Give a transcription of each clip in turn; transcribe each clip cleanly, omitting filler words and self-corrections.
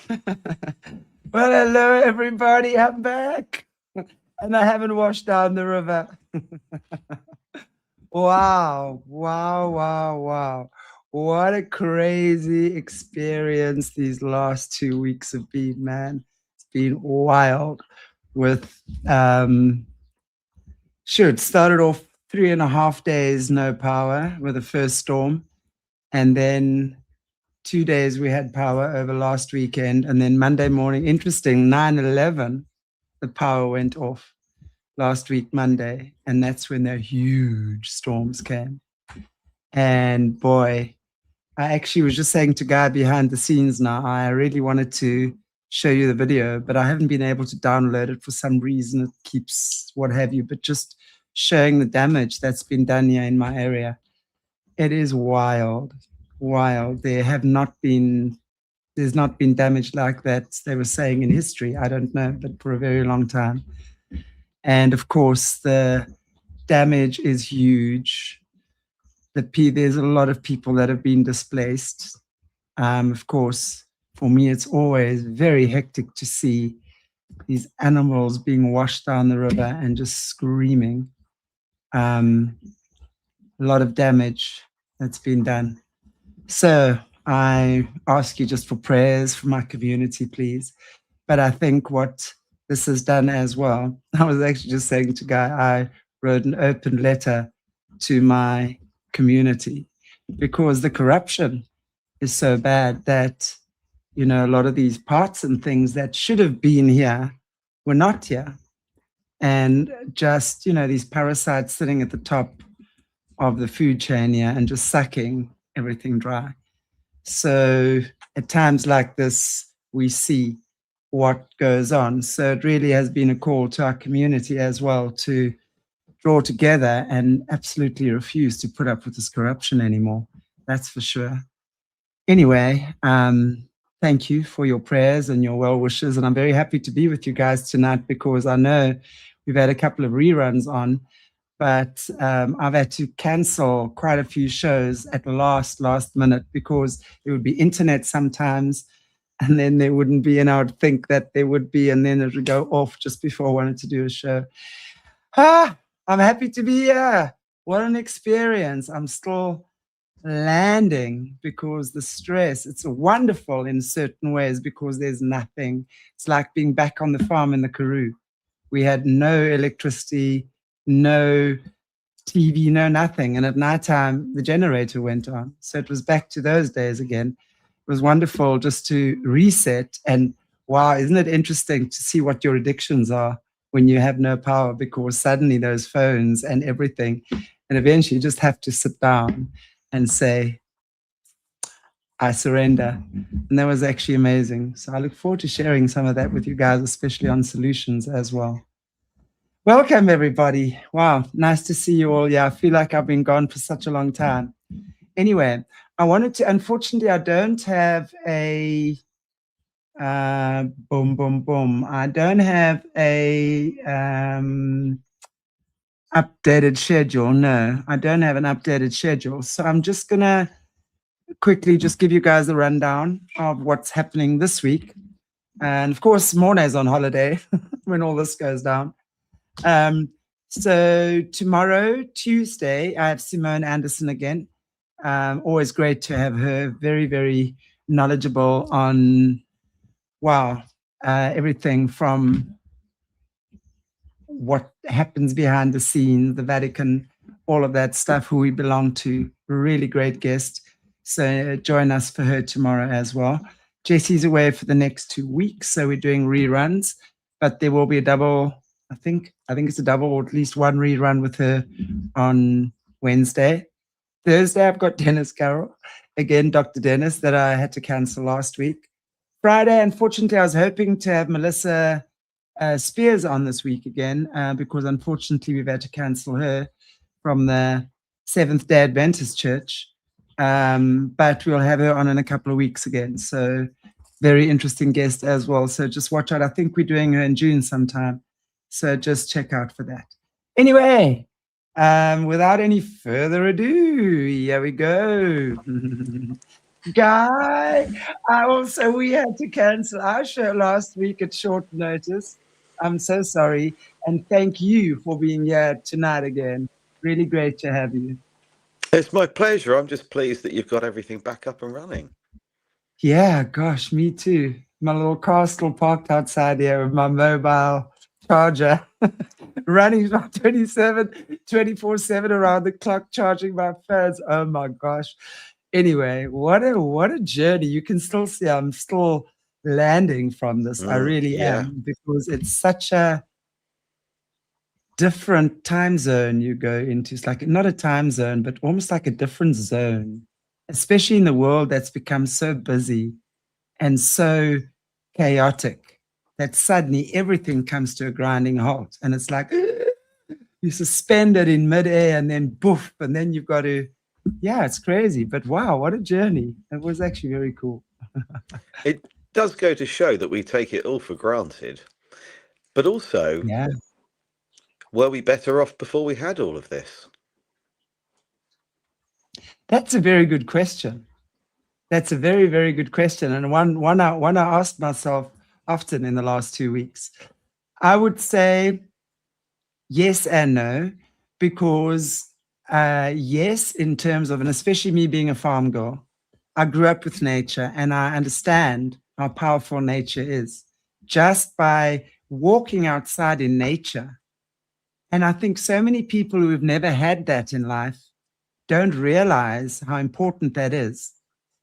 Well, hello, everybody. I'm back. And I haven't washed down the river. Wow. Wow. Wow. Wow. What a crazy experience these last 2 weeks have been, man. It's been wild with, sure, it started off 3.5 days, no power with the first storm. And then 2 days we had power over last weekend. And then Monday morning, interesting, 9/11, the power went off last week, Monday. And that's when the huge storms came. And boy, I actually was just saying to Guy behind the scenes now, I really wanted to show you the video, but I haven't been able to download it for some reason. It keeps what have you, but just showing the damage that's been done here in my area. It is wild, wild. There's not been damage like that, they were saying, in history. I don't know, but for a very long time. And of course, the damage is huge. There's a lot of people that have been displaced. Of course, for me, it's always very hectic to see these animals being washed down the river and just screaming. A lot of damage that's been done. So I ask you just for prayers for my community, please. But I think what this has done as well, I was actually just saying to Guy, I wrote an open letter to my community because the corruption is so bad that, a lot of these parts and things that should have been here were not here. And just, these parasites sitting at the top of the food chain here and just sucking everything dry. So at times like this, we see what goes on. So it really has been a call to our community as well to draw together and absolutely refuse to put up with this corruption anymore. That's for sure. Anyway, thank you for your prayers and your well wishes. And I'm very happy to be with you guys tonight because I know we've had a couple of reruns on, but I've had to cancel quite a few shows at the last minute because there would be internet sometimes and then there wouldn't be, and I would think that there would be, and then it would go off just before I wanted to do a show. I'm happy to be here. What an experience. I'm still landing because the stress, it's wonderful in certain ways because there's nothing. It's like being back on the farm in the Karoo. We had no electricity, no TV, no nothing. And at nighttime, the generator went on. So it was back to those days again. It was wonderful just to reset. And wow, isn't it interesting to see what your addictions are when you have no power, because suddenly those phones and everything, and eventually you just have to sit down and say, I surrender. And that was actually amazing. So I look forward to sharing some of that with you guys, especially on solutions as well. Welcome, everybody. Wow, nice to see you all. Yeah, I feel like I've been gone for such a long time. Anyway, I wanted to, unfortunately, I don't have a, boom, boom, boom. I don't have a updated schedule. No, I don't have an updated schedule. So I'm just going to quickly just give you guys a rundown of what's happening this week. And of course, Mornay's on holiday when all this goes down. So tomorrow, Tuesday, I have Simone Anderson again. Always great to have her. Very, very knowledgeable on, everything from what happens behind the scenes, the Vatican, all of that stuff, who we belong to. Really great guest. So join us for her tomorrow as well. Jesse's away for the next 2 weeks, so we're doing reruns, but there will be a double. I think it's a double, or at least one rerun with her on Wednesday. Thursday, I've got Dennis Carroll. Again, Dr. Dennis, that I had to cancel last week. Friday, unfortunately, I was hoping to have Melissa Spears on this week again, because unfortunately we've had to cancel her from the Seventh-day Adventist Church. But we'll have her on in a couple of weeks again. So very interesting guest as well. So just watch out. I think we're doing her in June sometime. So just check out for that. Anyway, without any further ado, here we go. Guy, we had to cancel our show last week at short notice. I'm so sorry. And thank you for being here tonight again. Really great to have you. It's my pleasure. I'm just pleased that you've got everything back up and running. Yeah, gosh, me too. My little car still parked outside here with my mobile charger running about 24/7 around the clock, charging my phones. Oh my gosh. Anyway, what a journey. You can still see I'm still landing from this. I really Yeah. am, because it's such a different time zone you go into. It's like not a time zone, but almost like a different zone, especially in the world that's become so busy and so chaotic that suddenly everything comes to a grinding halt. And it's like you suspend it in midair and then boof, and then you've got to, yeah, it's crazy. But wow, what a journey. It was actually very cool. It does go to show that we take it all for granted. But also, Yeah, were we better off before we had all of this? that's a very good question. That's a very, very good question. And one I asked myself often in the last 2 weeks. I would say yes and no, because yes, in terms of, and especially me being a farm girl, I grew up with nature and I understand how powerful nature is just by walking outside in nature. And I think so many people who have never had that in life don't realize how important that is.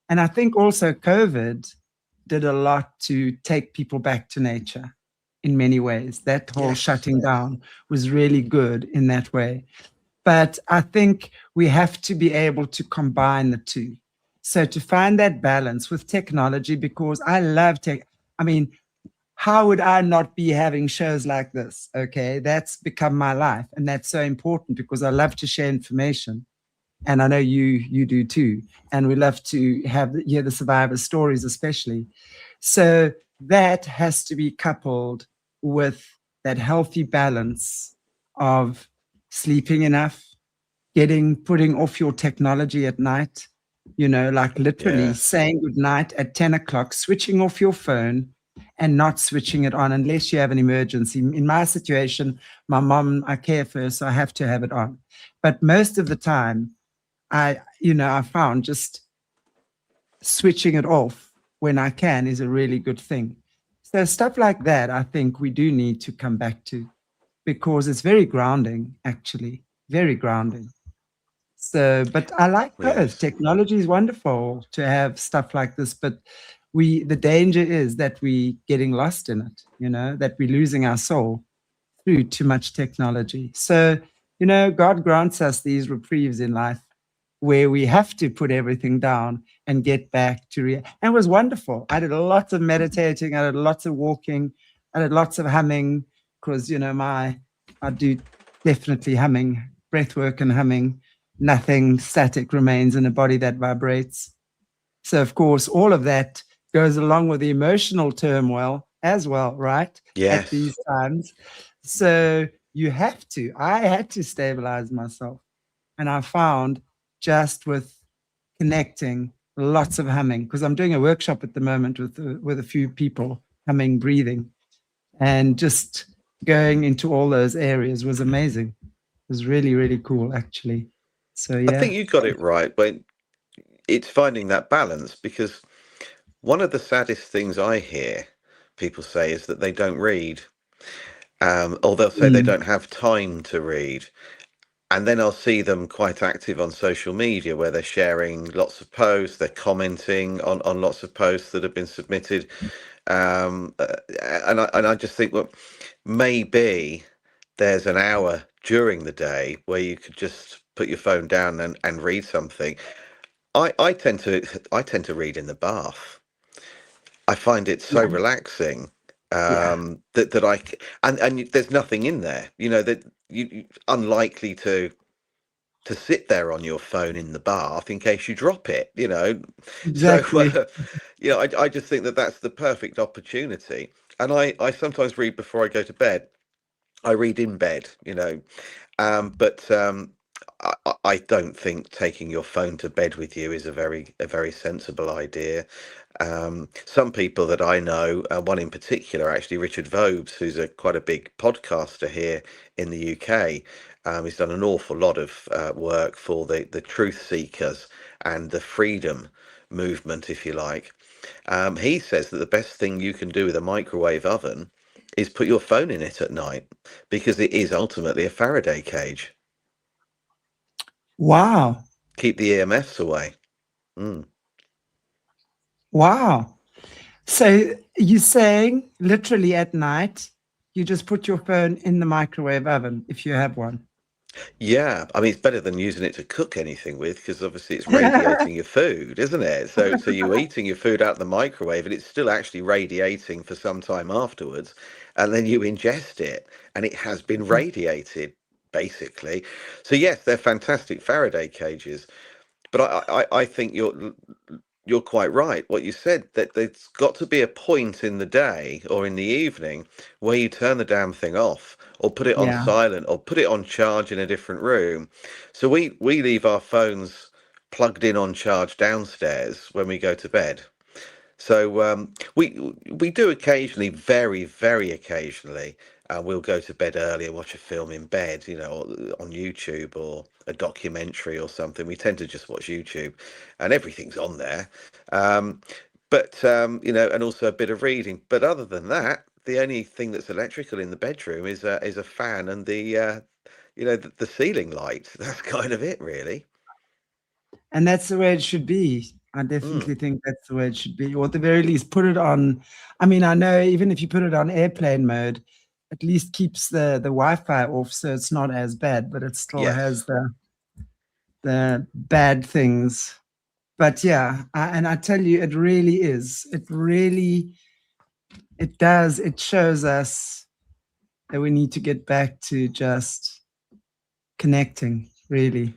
And I think also COVID did a lot to take people back to nature in many ways. That whole Yes. shutting down was really good in that way. But I think we have to be able to combine the two. So to find that balance with technology, because I love tech. I mean, how would I not be having shows like this? Okay, that's become my life. And that's so important because I love to share information, and I know you do too. And we love to hear the survivor stories, especially. So that has to be coupled with that healthy balance of sleeping enough, putting off your technology at night. Like literally Yes. saying good night at 10 o'clock, switching off your phone and not switching it on unless you have an emergency. In my situation, my mom, I care for her, so I have to have it on. But most of the time, I found just switching it off when I can is a really good thing. So stuff like that, I think we do need to come back to, because it's very grounding, actually, very grounding. So, but I like both. Yes. Technology is wonderful to have stuff like this, but the danger is that we getting lost in it, that we're losing our soul through too much technology. So, God grants us these reprieves in life where we have to put everything down and get back to and it was wonderful. I did lots of meditating, I did lots of walking, I did lots of humming, because I do definitely humming, breath work and humming. Nothing static remains in a body that vibrates. So of course all of that goes along with the emotional turmoil as well, right? At Yes. these times. So I had to stabilize myself. And I found, just with connecting, lots of humming, because I'm doing a workshop at the moment with a few people, humming, breathing, and just going into all those areas was amazing. It was really, really cool, actually. So I yeah. think you got it right when it's finding that balance, because one of the saddest things I hear people say is that they don't read, or they'll say they Mm, don't have time to read. And then I'll see them quite active on social media where they're sharing lots of posts, they're commenting on lots of posts that have been submitted. And I just think, well, maybe there's an hour during the day where you could just put your phone down and read something. I tend to read in the bath. I find it so yeah, relaxing, yeah, and there's nothing in there, that unlikely to sit there on your phone in the bath in case you drop it. So exactly. I just think that that's the perfect opportunity. And I sometimes read before I go to bed. I read in bed, but I don't think taking your phone to bed with you is a very sensible idea. Some people that I know, one in particular, actually, Richard Vobes, who's quite a big podcaster here in the UK. He's done an awful lot of work for the truth seekers and the freedom movement, if you like. He says that the best thing you can do with a microwave oven is put your phone in it at night, because it is ultimately a Faraday cage. Wow. Keep the EMFs away. Mm. Wow. So you're saying literally at night, you just put your phone in the microwave oven if you have one. Yeah, I mean, it's better than using it to cook anything with, because obviously it's radiating your food, isn't it? So you're eating your food out of the microwave and it's still actually radiating for some time afterwards, and then you ingest it and it has been radiated, basically. So yes, they're fantastic Faraday cages, but I think you're quite right. What you said, that there's got to be a point in the day or in the evening where you turn the damn thing off, or put it on Yeah. silent, or put it on charge in a different room. So we leave our phones plugged in on charge downstairs when we go to bed. So we do occasionally, very occasionally, we'll go to bed early and watch a film in bed, on YouTube or a documentary or something. We tend to just watch YouTube, and everything's on there. Um, but and also a bit of reading. But other than that, the only thing that's electrical in the bedroom is a fan and the ceiling light. That's kind of it, really. And that's the way it should be. I Mm, definitely think that's the way it should be. Or at the very least, put it on. I mean, I know even if you put it on airplane mode, at least keeps the Wi-Fi off, so it's not as bad, but it still has yes. the bad things. But yeah, and I tell you, it really is. It does. It shows us that we need to get back to just connecting, really.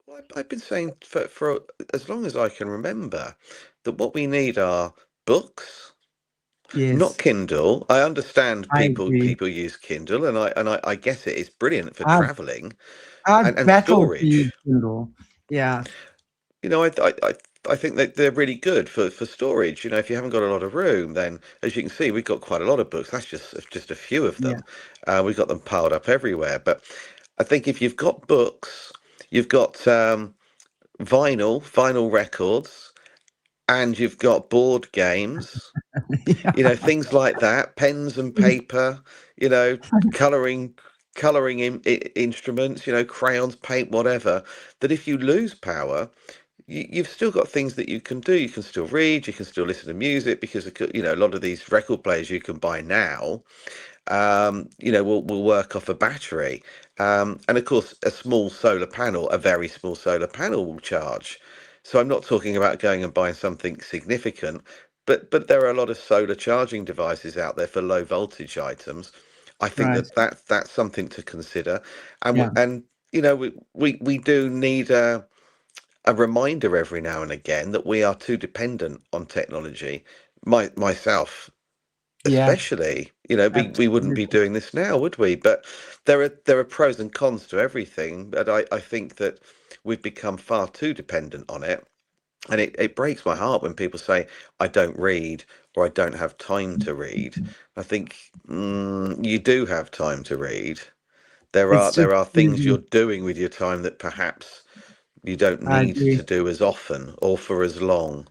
Well, I've been saying for as long as I can remember that what we need are books, not Yes, Kindle. I understand I people agree. people use Kindle, and I get it. It's brilliant for I traveling I'd and battle to use storage. Kindle. Yeah, I think that they're really good for storage. If you haven't got a lot of room, then as you can see, we've got quite a lot of books. That's just a few of yeah, them. We've got them piled up everywhere. But I think if you've got books, you've got vinyl records, and you've got board games, yeah, things like that, pens and paper, you know, coloring instruments, crayons, paint, whatever. That if you lose power, you've still got things that you can do. You can still read, you can still listen to music, because a lot of these record players you can buy now, will work off a battery. And of course, a small solar panel, a very small solar panel will charge. So I'm not talking about going and buying something significant, but there are a lot of solar charging devices out there for low voltage items. I think right. that's something to consider. Yeah, And we do need a reminder every now and again that we are too dependent on technology. Myself yeah, especially, we wouldn't be absolutely. doing this now, would we? But there are pros and cons to everything, but I think that we've become far too dependent on it. And it breaks my heart when people say I don't read, or I don't have time to read. I think, you do have time to read. there are It's just there are things easy. you're doing with your time that perhaps you don't I need to agree. do as often or for as long.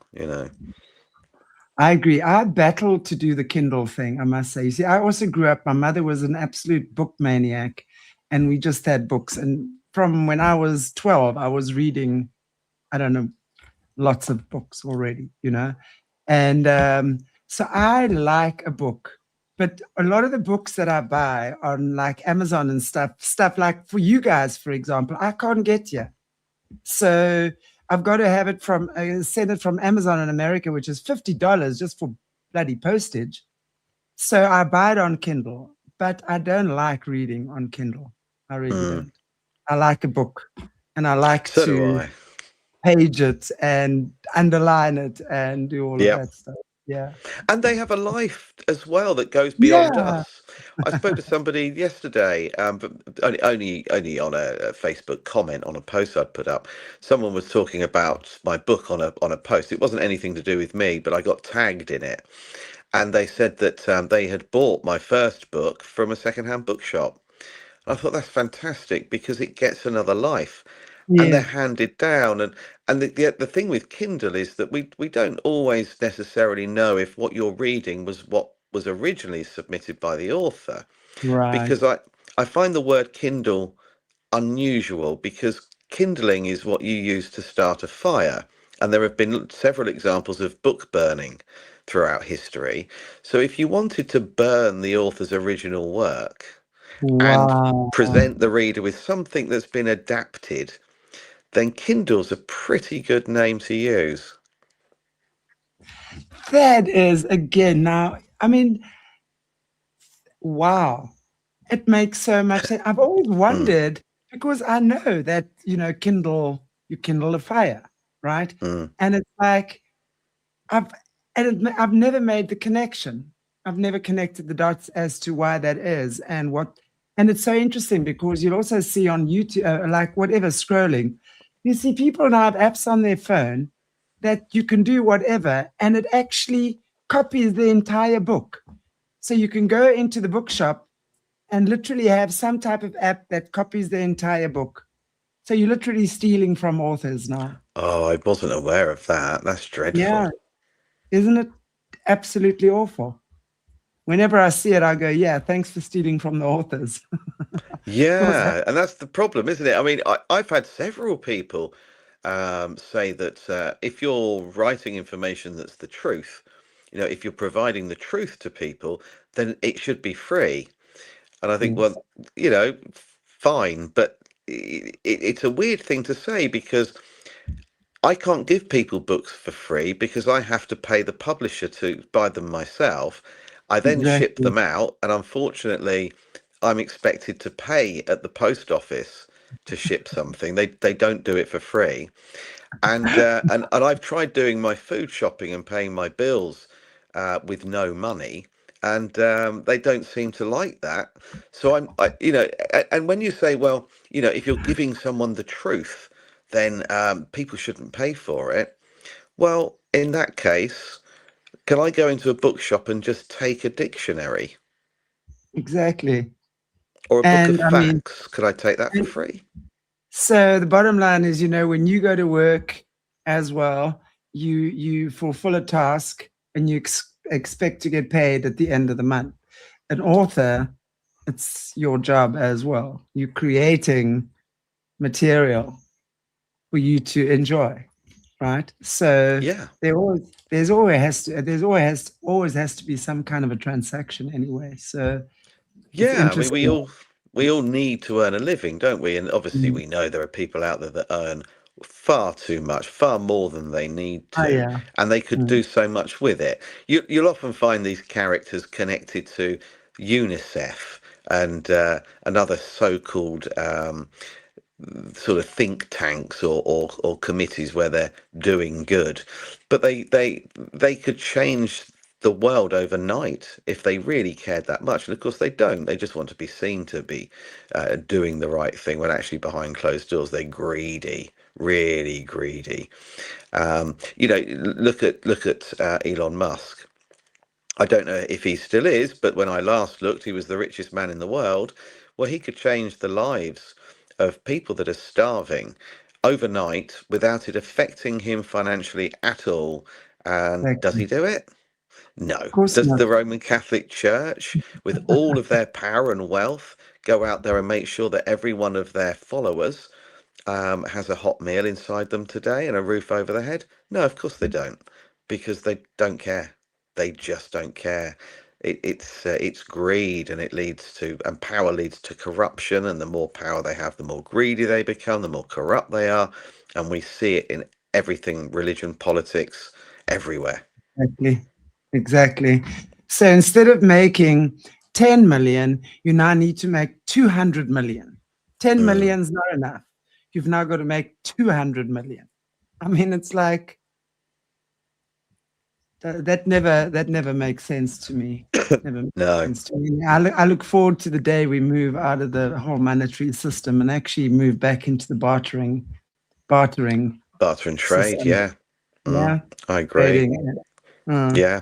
I agree. I battled to do the Kindle thing, I must say. You see, I also grew up, my mother was an absolute book maniac, and we just had books. And from when I was 12, I was reading, I don't know, lots of books already. And so I like a book, but a lot of the books that I buy on like Amazon and stuff like for you guys, for example, I can't get here. So I've got to have it send it from Amazon in America, which is $50 just for bloody postage. So I buy it on Kindle, but I don't like reading on Kindle. I really Mm. don't. I like a book, and I like So do to I. page it and underline it and do all of Yeah. that stuff. Yeah. And they have a life as well that goes beyond Yeah. us. I spoke to somebody yesterday, but only on a Facebook comment on a post I'd put up. Someone was talking about my book on a post. It wasn't anything to do with me, but I got tagged in it, and they said that they had bought my first book from a secondhand bookshop. And I thought that's fantastic because it gets another life, and they're Yes. handed down. And the thing with Kindle is that we don't always necessarily know if what you're reading was what was originally submitted by the author, Right. because I find the word Kindle unusual because kindling is what you use to start a fire, and there have been several examples of book burning throughout history. So if you wanted to burn the author's original work and Wow. present the reader with something that's been adapted, then Kindle's a pretty good name to use. That is again now, I mean, wow. It makes so much sense. I've always Mm, wondered because I know that, you kindle a fire, right? mm. And it's like I've I've never made the connection. I've never connected the dots as to why that is and what. And it's so interesting because you'll also see on YouTube, like whatever scrolling, you see people now have apps on their phone that you can do whatever, and it actually copies the entire book. So you can go into the bookshop and literally have some type of app that copies the entire book. So you're literally stealing from authors now. Oh, I wasn't aware of that. That's Yeah, dreadful. isn't it absolutely awful? Whenever I see it, I go, yeah, thanks for stealing from the authors. Because Yeah, and that's the problem, isn't it? I mean, I've had several people say that if you're writing information that's the truth, if you're providing the truth to people, then it should be free. And I think, yes, well, you know, fine, but it's a weird thing to say because I can't give people books for free because I have to pay the publisher to buy them myself. I then ship exactly. them out, and unfortunately, I'm expected to pay at the post office to ship something. They don't do it for free. And I've tried doing my food shopping and paying my bills with no money, and they don't seem to like that. So and when you say, well, if you're giving someone the truth, then people shouldn't pay for it. Well, in that case, can I go into a bookshop and just take a dictionary Exactly. or a book of And I mean, facts? Could I take that for and free? so the bottom line is, when you go to work as well, you fulfill a task and you expect to get paid at the end of the month. An author, it's your job as well. You're creating material for you to enjoy, right? So Yeah. always has to be some kind of a transaction anyway. So it's Yeah, I mean, we interesting. all we all need to earn a living, don't we? And obviously, Mm. we know there are people out there that earn far too much, far more than they need Oh to, yeah. and they could Mm. do so much with it. You'll often find these characters connected to UNICEF and other so-called sort of think tanks or committees where they're doing good, but they could change the world overnight if they really cared that much. And of course they don't. They just want to be seen to be doing the right thing when actually behind closed doors they're greedy, really greedy. Look at Elon Musk. I don't know if he still is, but when I last looked, he was the richest man in the world. Well, he could change the lives of people that are starving overnight without it affecting him financially at all. And does Exactly. he do it? Of No. course Does not. the Roman Catholic Church, with all of their power and wealth, go out there and make sure that every one of their followers has a hot meal inside them today and a roof over their head? No, of course they don't, because they don't care. They just don't care. It's greed, and power leads to corruption. And the more power they have, the more greedy they become, the more corrupt they are, and we see it in everything: religion, politics, everywhere. Exactly. Exactly. So instead of making 10 million, you now need to make 200 million. 10 Mm. million is not enough. You've now got to make 200 million. I mean, it's like, That never makes sense to me. Never makes No, sense to me. I look forward to the day we move out of the whole monetary system and actually move back into the bartering barter and trade. system. Yeah, Yeah, I agree. trading. Uh, Yeah,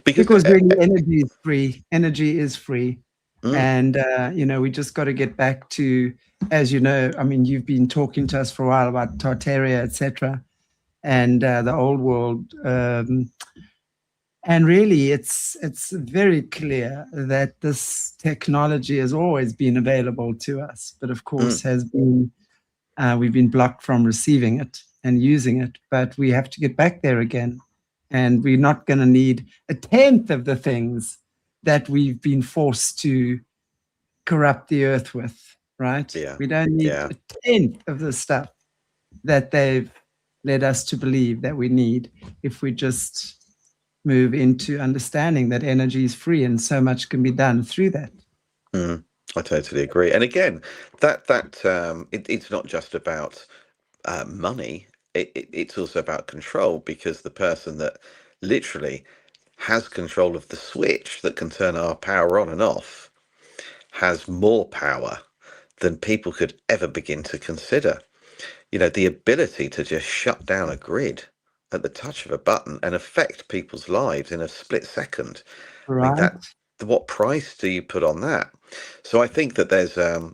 because because really, energy is free. Energy is free, mm, and we just got to get back to, as you know, I mean, you've been talking to us for a while about Tartaria, etc., and the old world. And really, it's very clear that this technology has always been available to us, but of course has been we've been blocked from receiving it and using it. But we have to get back there again, and we're not going to need a tenth of the things that we've been forced to corrupt the earth with. Right? yeah, We don't need yeah. a tenth of the stuff that they've led us to believe that we need if we just move into understanding that energy is free and so much can be done through that. I totally agree. And again, it's not just about money. It's also about control, because the person that literally has control of the switch that can turn our power on and off has more power than people could ever begin to consider. The ability to just shut down a grid at the touch of a button and affect people's lives in a split second. I mean, Right. that what price do you put on that? So I think that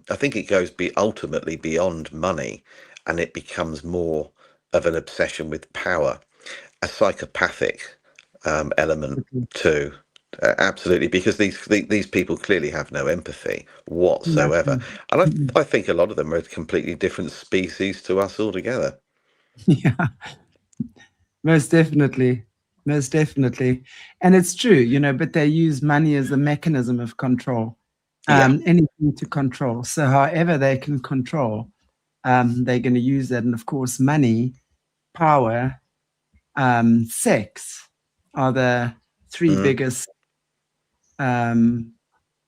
I think it goes ultimately beyond money, and it becomes more of an obsession with power, a psychopathic element too. Absolutely, because these people clearly have no empathy whatsoever, Nothing. and I think a lot of them are a completely different species to us altogether. Yeah, most definitely. Most definitely. And it's true, but they use money as a mechanism of control, Yeah. anything to control. So, however they can control, they're going to use that. And of course, money, power, sex are the three Mm. biggest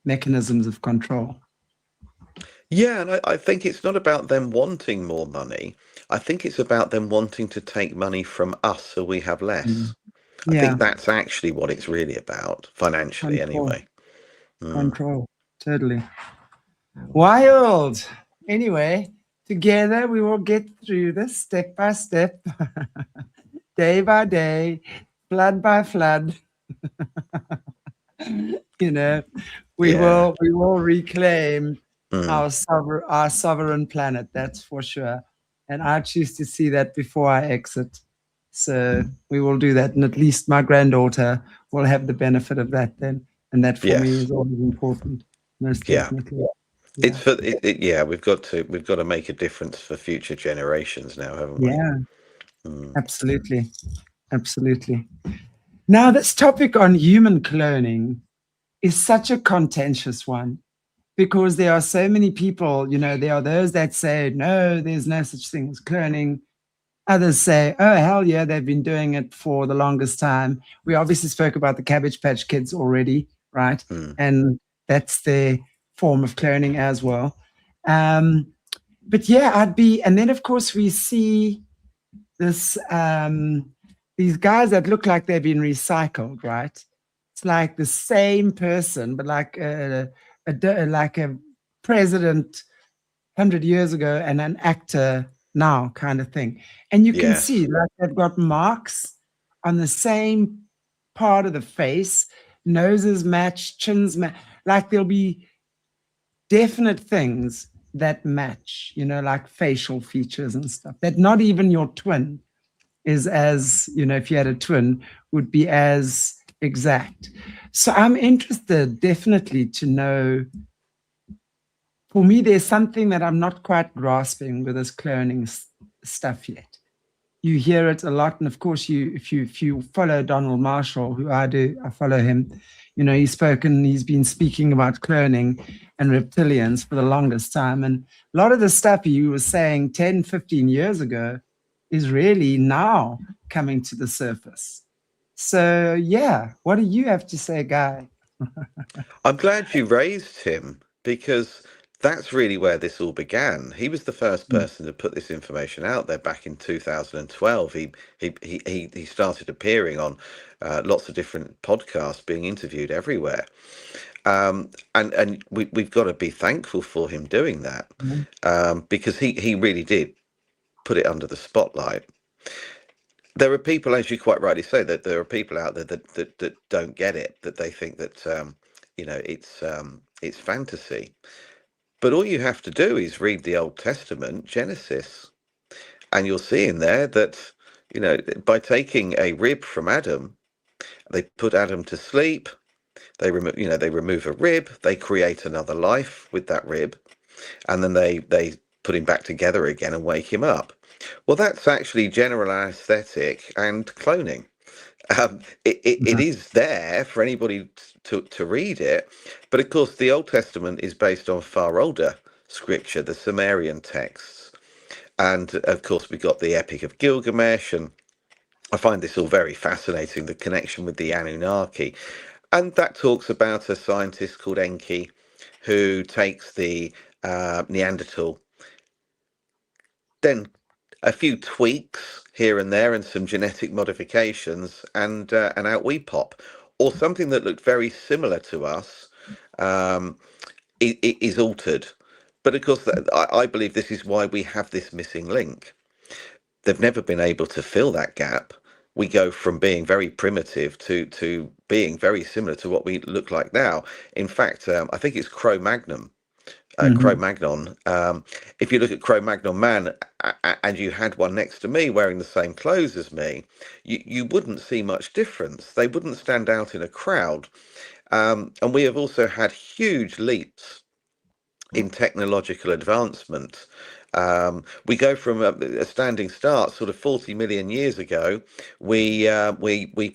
mechanisms of control. Yeah, and I think it's not about them wanting more money. I think it's about them wanting to take money from us so we have Mm. less. I Yeah, think that's actually what it's really about, financially, control, anyway. Mm. control, totally. Wild. Anyway, together we will get through this step by step, day by day, flood by flood. you know, Yeah. we will reclaim Mm. our sovereign planet. That's for sure. And I choose to see that before I exit. So we will do that, and at least my granddaughter will have the benefit of that then. And that for me Yes. is always important, most Yeah. definitely. It's Yeah. for yeah, we've got to make a difference for future generations now, haven't we? Yeah, Mm. absolutely. Absolutely. Now, this topic on human cloning is such a contentious one because there are so many people, there are those that say, no, there's no such thing as cloning. Others say, oh, hell yeah, they've been doing it for the longest time. We obviously spoke about the Cabbage Patch Kids already, right? Mm. And that's their form of cloning as well. But yeah, and then of course we see this these guys that look like they've been recycled, right? It's like the same person, but like a president 100 years ago and an actor now, kind of thing. And you can see Yes. like they've got marks on the same part of the face, noses match, chins match. Like there'll be definite things that match, like facial features and stuff that not even your twin is as, if you had a twin, would be as exact. So I'm interested definitely to know. For me, there's something that I'm not quite grasping with this cloning stuff yet. You hear it a lot, and of course, if you follow Donald Marshall, who I do, I follow him. He's been speaking about cloning and reptilians for the longest time, and a lot of the stuff he was saying 10, 15 years ago is really now coming to the surface. So, yeah, what do you have to say, Guy? I'm glad you raised him, because that's really where this all began. He was the first person to put this information out there back in 2012. He started appearing on lots of different podcasts, being interviewed everywhere. And we've got to be thankful for him doing that, because he really did put it under the spotlight. There are people, as you quite rightly say, that there are people out there that don't get it, that they think that it's fantasy. But all you have to do is read the Old Testament, Genesis, and you'll see in there that, by taking a rib from Adam, they put Adam to sleep. They remove a rib. They create another life with that rib, and then they put him back together again and wake him up. Well, that's actually general anesthetic and cloning. It is there for anybody to read it, but of course the Old Testament is based on far older scripture, the Sumerian texts, and of course we've got the Epic of Gilgamesh, and I find this all very fascinating, the connection with the Anunnaki, and that talks about a scientist called Enki who takes the Neanderthal, then a few tweaks here and there and some genetic modifications, and out we pop. Or something that looked very similar to us it is altered. But of course, I believe this is why we have this missing link. They've never been able to fill that gap. We go from being very primitive to being very similar to what we look like now. In fact, I think it's Cro-Magnon. Cro-Magnon. If you look at Cro-Magnon man, and you had one next to me wearing the same clothes as me, you wouldn't see much difference. They wouldn't stand out in a crowd. And we have also had huge leaps in technological advancement. We go from a standing start, sort of 40 million years ago. We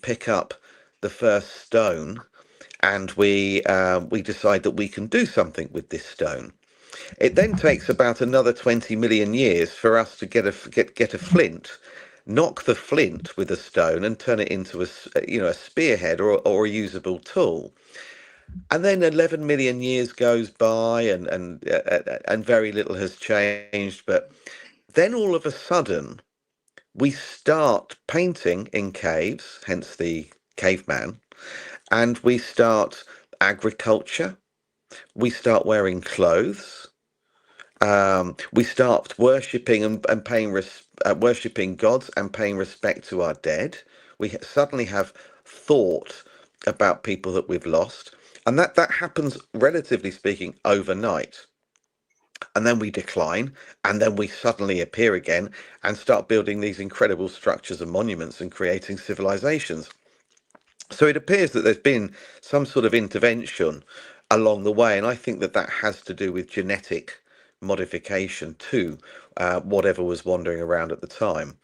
pick up the first stone, and we decide that we can do something with this stone. It then takes about another 20 million years for us to get a flint, knock the flint with a stone, and turn it into a spearhead or a usable tool. And then 11 million years goes by, and very little has changed. But then all of a sudden, we start painting in caves, hence the caveman, and we start agriculture. We start wearing clothes. We start worshipping and paying worshipping gods and paying respect to our dead. We suddenly have thought about people that we've lost, and that happens, relatively speaking, overnight. And then we decline, and then we suddenly appear again and start building these incredible structures and monuments and creating civilizations. So it appears that there's been some sort of intervention along the way, and I think that has to do with genetic modification to whatever was wandering around at the time.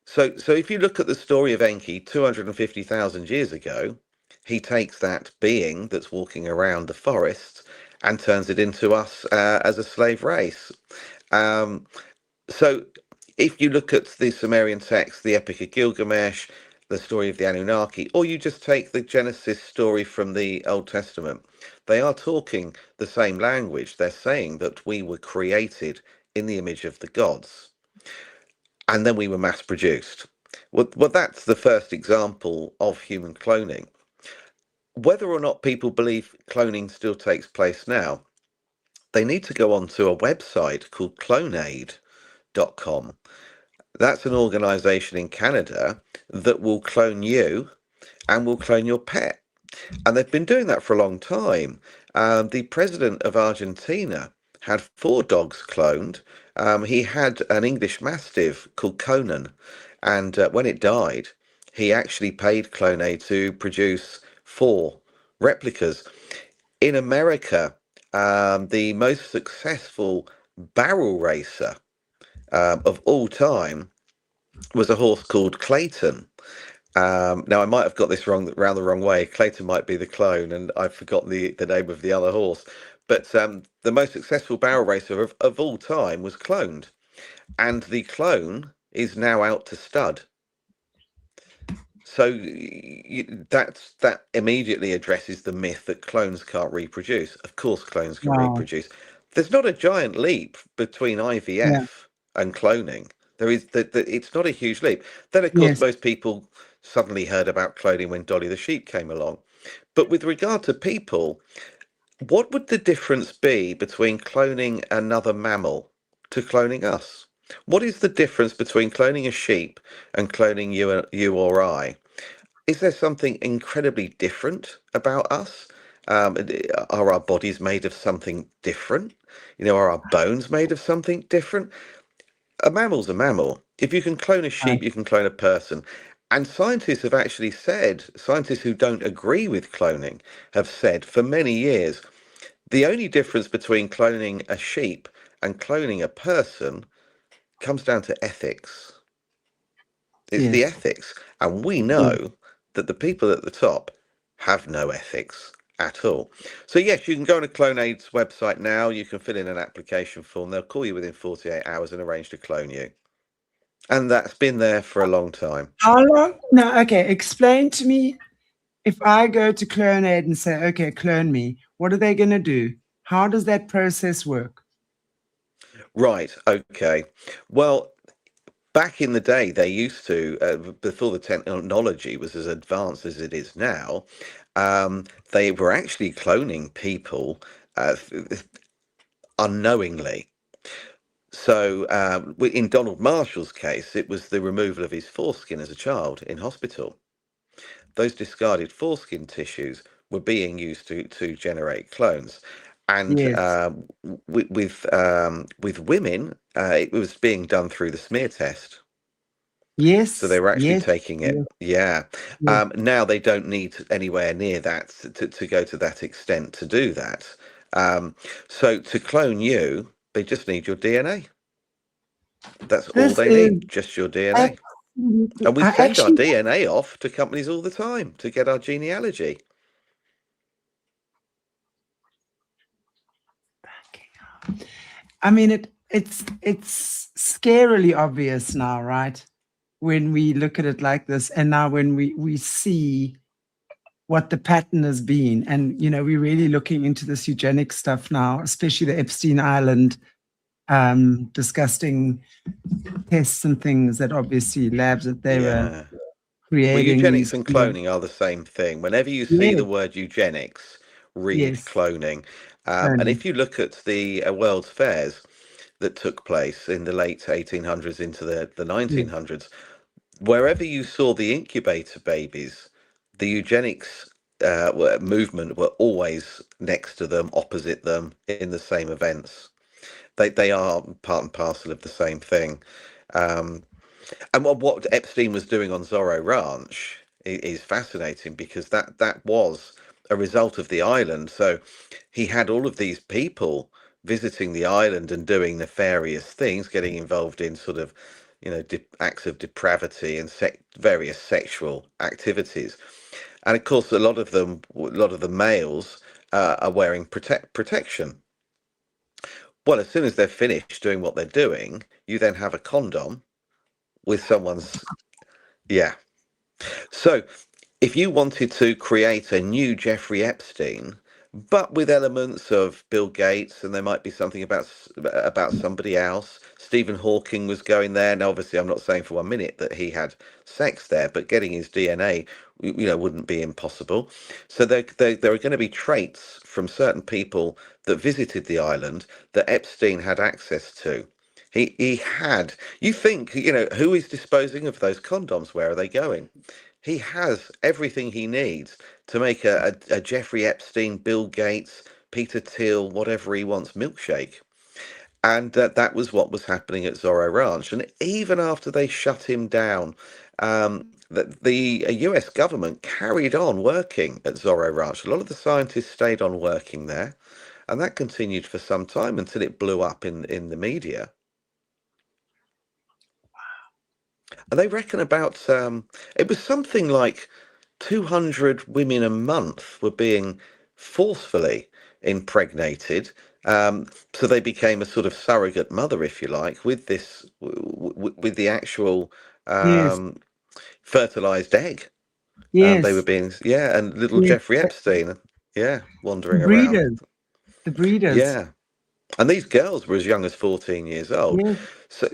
So if you look at the story of Enki 250,000 years ago, he takes that being that's walking around the forest and turns it into us as a slave race. So if you look at the Sumerian text, the Epic of Gilgamesh, the story of the Anunnaki, or you just take the Genesis story from the Old Testament, they are talking the same language. They're saying that we were created in the image of the gods, and then we were mass produced. Well, that's the first example of human cloning. Whether or not people believe cloning still takes place now, they need to go onto a website called clonaid.com. That's an organization in Canada that will clone you and will clone your pet. And they've been doing that for a long time. The president of Argentina had 4 dogs cloned. He had an English Mastiff called Conan. And when it died, he actually paid Clonaid to produce 4 replicas. In America, the most successful barrel racer of all time was a horse called Clayton. Now I might have got this wrong, round the wrong way. Clayton might be the clone, and I've forgotten the name of the other horse. But the most successful barrel racer of all time was cloned, and the clone is now out to stud. So that immediately addresses the myth that clones can't reproduce. Of course, clones can reproduce. There's not a giant leap between Yeah. IVF and cloning. There is it's not a huge leap. Then, of course, Yes. most people suddenly heard about cloning when Dolly the sheep came along. But with regard to people, what would the difference be between cloning another mammal to cloning us? What is the difference between cloning a sheep and cloning you or I? Is there something incredibly different about us? Are our bodies made of something different? Are our bones made of something different? A mammal's a mammal. If you can clone a Right. sheep, you can clone a person. And scientists have actually said, scientists who don't agree with cloning have said for many years, the only difference between cloning a sheep and cloning a person comes down to ethics. It's the Yes. ethics. And we Yes. know that the people at the top have no ethics at all. So, yes, you can go on a CloneAid's website now. You can fill in an application form. They'll call you within 48 hours and arrange to clone you. And that's been there for a long time. How long? No, okay. Explain to me, if I go to CloneAid and say, okay, clone me, what are they going to do? How does that process work? Right. Okay. Well, back in the day, they used to, before the technology was as advanced as it is now, they were actually cloning people unknowingly. So, in Donald Marshall's case, it was the removal of his foreskin as a child in hospital. Those discarded foreskin tissues were being used to generate clones. And Yes. with women, it was being done through the smear test. So they Yes. were actually Yes. taking it. Yes. Yeah. Yes. Now they don't need anywhere near that to go to that extent to do that. Um, so to clone you, they just need your DNA. That's all This they is need, just your DNA. absolutely, And we I send our actually, DNA off to companies all the time to get our genealogy. I mean, it's scarily obvious now, right? When we look at it like this, and now when we see what the pattern has been, and we're really looking into this eugenic stuff now, especially the Epstein Island disgusting tests and things that obviously labs that they were Yeah. Well, creating eugenics these. and cloning are the same thing. Whenever you see the Yes, word eugenics, read yes, cloning. And cloning. if you look at the World's Fairs that took place in the late 1800s into the Yes, 1900s, wherever you saw the incubator babies, the eugenics movement were always next to them, opposite them, in the same events. They are part and parcel of the same thing. Um, and what Epstein was doing on Zorro Ranch is fascinating because that was a result of the island. So he had all of these people visiting the island and doing nefarious things, getting involved in sort of, acts of depravity and various sexual activities. And of course, a lot of the males are wearing protection. Well, as soon as they're finished doing what they're doing, you then have a condom with someone's, yeah. So if you wanted to create a new Jeffrey Epstein, but with elements of Bill Gates, and there might be something about somebody else. Stephen Hawking was going there. Now, obviously, I'm not saying for 1 minute that he had sex there, but getting his DNA, wouldn't be impossible. So there are going to be traits from certain people that visited the island that Epstein had access to. He had. You think, who is disposing of those condoms? Where are they going? He has everything he needs to make a Jeffrey Epstein, Bill Gates, Peter Thiel, whatever he wants milkshake. And that was what was happening at Zorro Ranch. And even after they shut him down, the US government carried on working at Zorro Ranch. A lot of the scientists stayed on working there. And that continued for some time until it blew up in the media. And they reckon about it was something like 200 women a month were being forcefully impregnated. So they became a sort of surrogate mother, if you like, with this with the actual yes, um, fertilized egg. They were yes, being, yeah, and little yes. Jeffrey Epstein, yeah, The wandering around. breeders, the breeders. Yeah. And these girls were as young as 14 years old. Yes, So,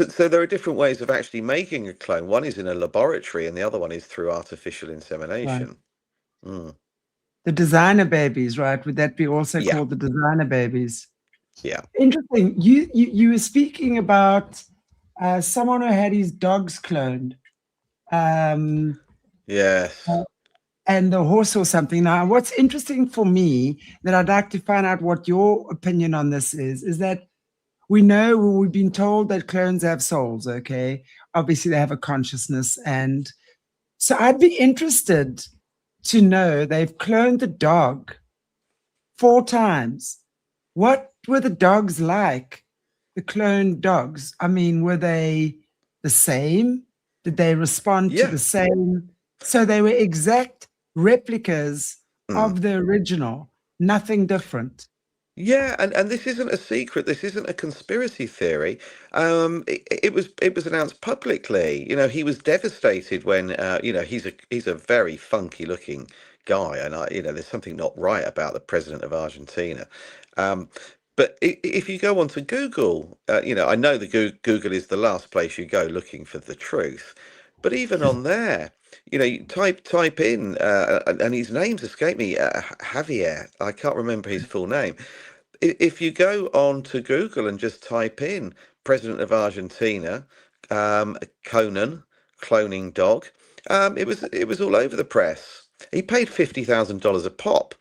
so there are different ways of actually making a clone. One is in a laboratory, and the other one is through artificial right. insemination. Mm. The designer babies, right? Would that be also Yeah, called the designer babies? yeah, Interesting. You were speaking about someone who had his dogs cloned, um, yes, and the horse or something. Now, what's interesting for me that I'd like to find out what your opinion on this is that we know we've been told that clones have souls. Okay, obviously they have a consciousness, and so I'd be interested to know they've cloned the dog 4 times. What were the dogs like? The cloned dogs. I mean, were they the same? Did they respond to yeah. the same? So they were exact replicas Mm. of the original, nothing different. Yeah, and this isn't a secret. This isn't a conspiracy theory. It was announced publicly. He was devastated when he's a very funky looking guy, and there's something not right about the president of Argentina. Um, but if you go onto Google, I know the Google is the last place you go looking for the truth, but even on there. You type in, and his name's escaped me, Javier. I can't remember his full name. If you go on to Google and just type in President of Argentina, Conan, cloning dog, it was all over the press. He paid $50,000 a pop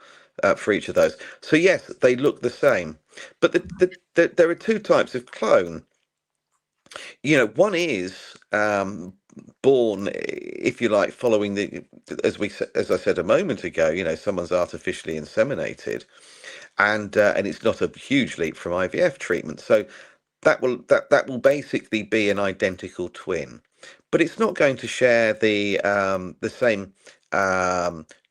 for each of those. So yes, they look the same, but there are two types of clone. One is born, if you like, following as I said a moment ago. Someone's artificially inseminated, and it's not a huge leap from IVF treatment. So that will basically be an identical twin, but it's not going to share the same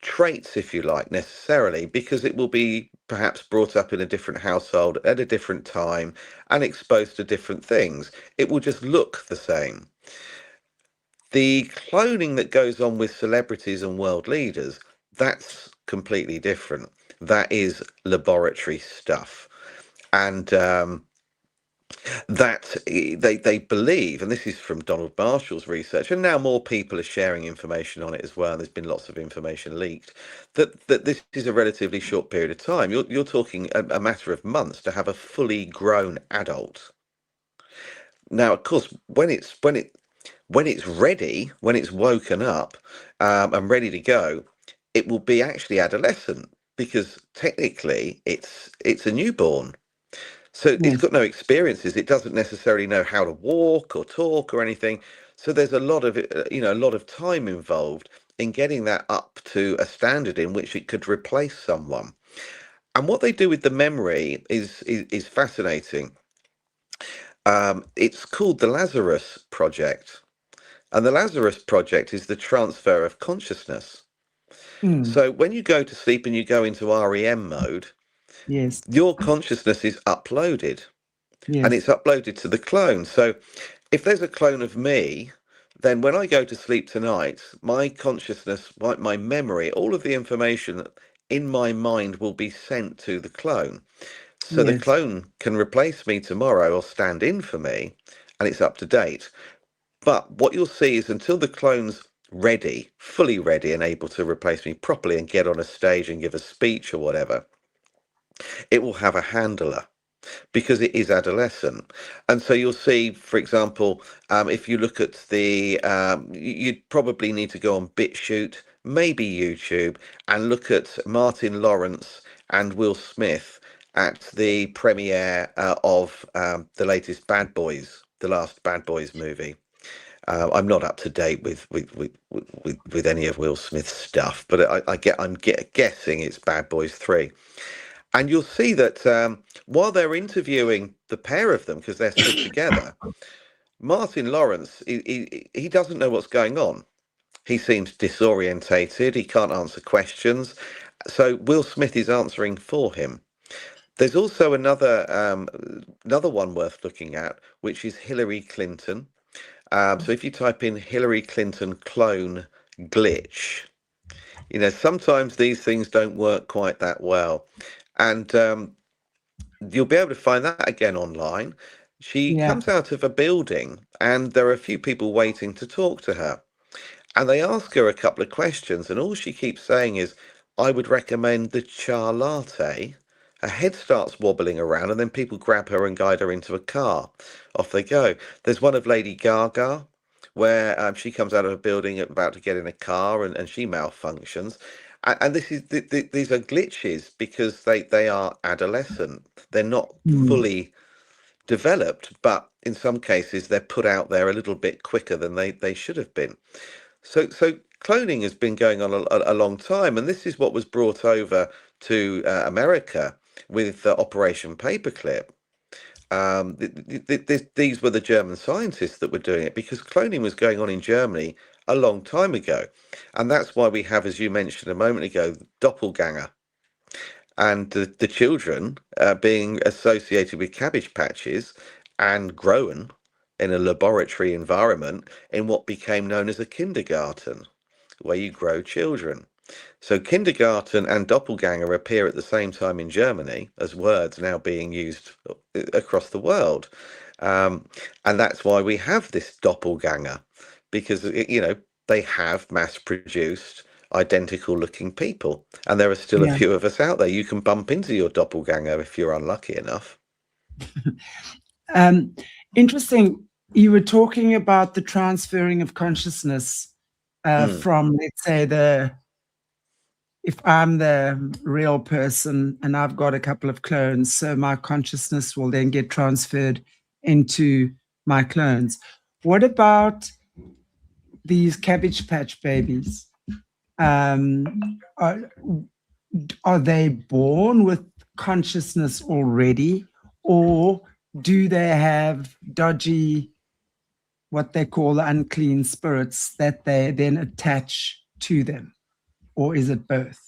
traits, if you like, necessarily, because it will be perhaps brought up in a different household at a different time and exposed to different things. It will just look the same. The cloning that goes on with celebrities and world leaders, that's completely different. That is laboratory stuff. And that they believe, and this is from Donald Marshall's research, and now more people are sharing information on it as well. There's been lots of information leaked that this is a relatively short period of time. You're talking a matter of months to have a fully grown adult. Now, of course, when it's ready, when it's woken up and ready to go, it will be actually adolescent because technically it's a newborn. So it's Yes, got no experiences. It doesn't necessarily know how to walk or talk or anything. So there's a lot of time involved in getting that up to a standard in which it could replace someone. And what they do with the memory is fascinating. It's called the Lazarus Project. And the Lazarus Project is the transfer of consciousness. mm, So when you go to sleep and you go into REM mode, yes, your consciousness is uploaded, and yes, it's uploaded to the clone. So if there's a clone of me, then when I go to sleep tonight, my consciousness, my memory, all of the information in my mind will be sent to the clone. So the yes, clone can replace me tomorrow or stand in for me, and it's up to date. But what you'll see is until the clone's ready, fully ready, and able to replace me properly and get on a stage and give a speech or whatever, it will have a handler because it is adolescent. And so you'll see, for example, if you look at you'd probably need to go on BitChute, maybe YouTube, and look at Martin Lawrence and Will Smith at the premiere of the latest Bad Boys, the last Bad Boys movie. I'm not up to date with any of Will Smith's stuff, but I'm guessing it's Bad Boys 3. And you'll see that while they're interviewing the pair of them, because they're stood together, Martin Lawrence, he doesn't know what's going on. He seems disorientated. He can't answer questions. So Will Smith is answering for him. There's also another one worth looking at, which is Hillary Clinton. So if you type in Hillary Clinton clone glitch, sometimes these things don't work quite that well. And You'll be able to find that again online. She Yeah. comes out of a building and there are a few people waiting to talk to her. And they ask her a couple of questions, and all she keeps saying is, I would recommend the char latte. Her head starts wobbling around, and then people grab her and guide her into a car. Off they go. There's one of Lady Gaga, where she comes out of a building about to get in a car, and she malfunctions. And this is these are glitches because they are adolescent. They're not Mm. fully developed, but in some cases they're put out there a little bit quicker than they should have been. So cloning has been going on a long time, and this is what was brought over to America with Operation Paperclip. These were the German scientists that were doing it because cloning was going on in Germany a long time ago, and that's why we have, as you mentioned a moment ago, doppelganger, and the children being associated with cabbage patches and grown in a laboratory environment in what became known as a kindergarten, where you grow children. So kindergarten and doppelganger appear at the same time in Germany as words now being used across the world. Um, and that's why we have this doppelganger, because, they have mass produced identical looking people. And there are still a Yeah. few of us out there. You can bump into your doppelganger if you're unlucky enough. Um, Interesting. You were talking about the transferring of consciousness Mm. from, let's say, if I'm the real person and I've got a couple of clones, so my consciousness will then get transferred into my clones. What about these Cabbage Patch babies? Um, are, are they born with consciousness already, or do they have dodgy, what they call the unclean spirits that they then attach to them, or is it both?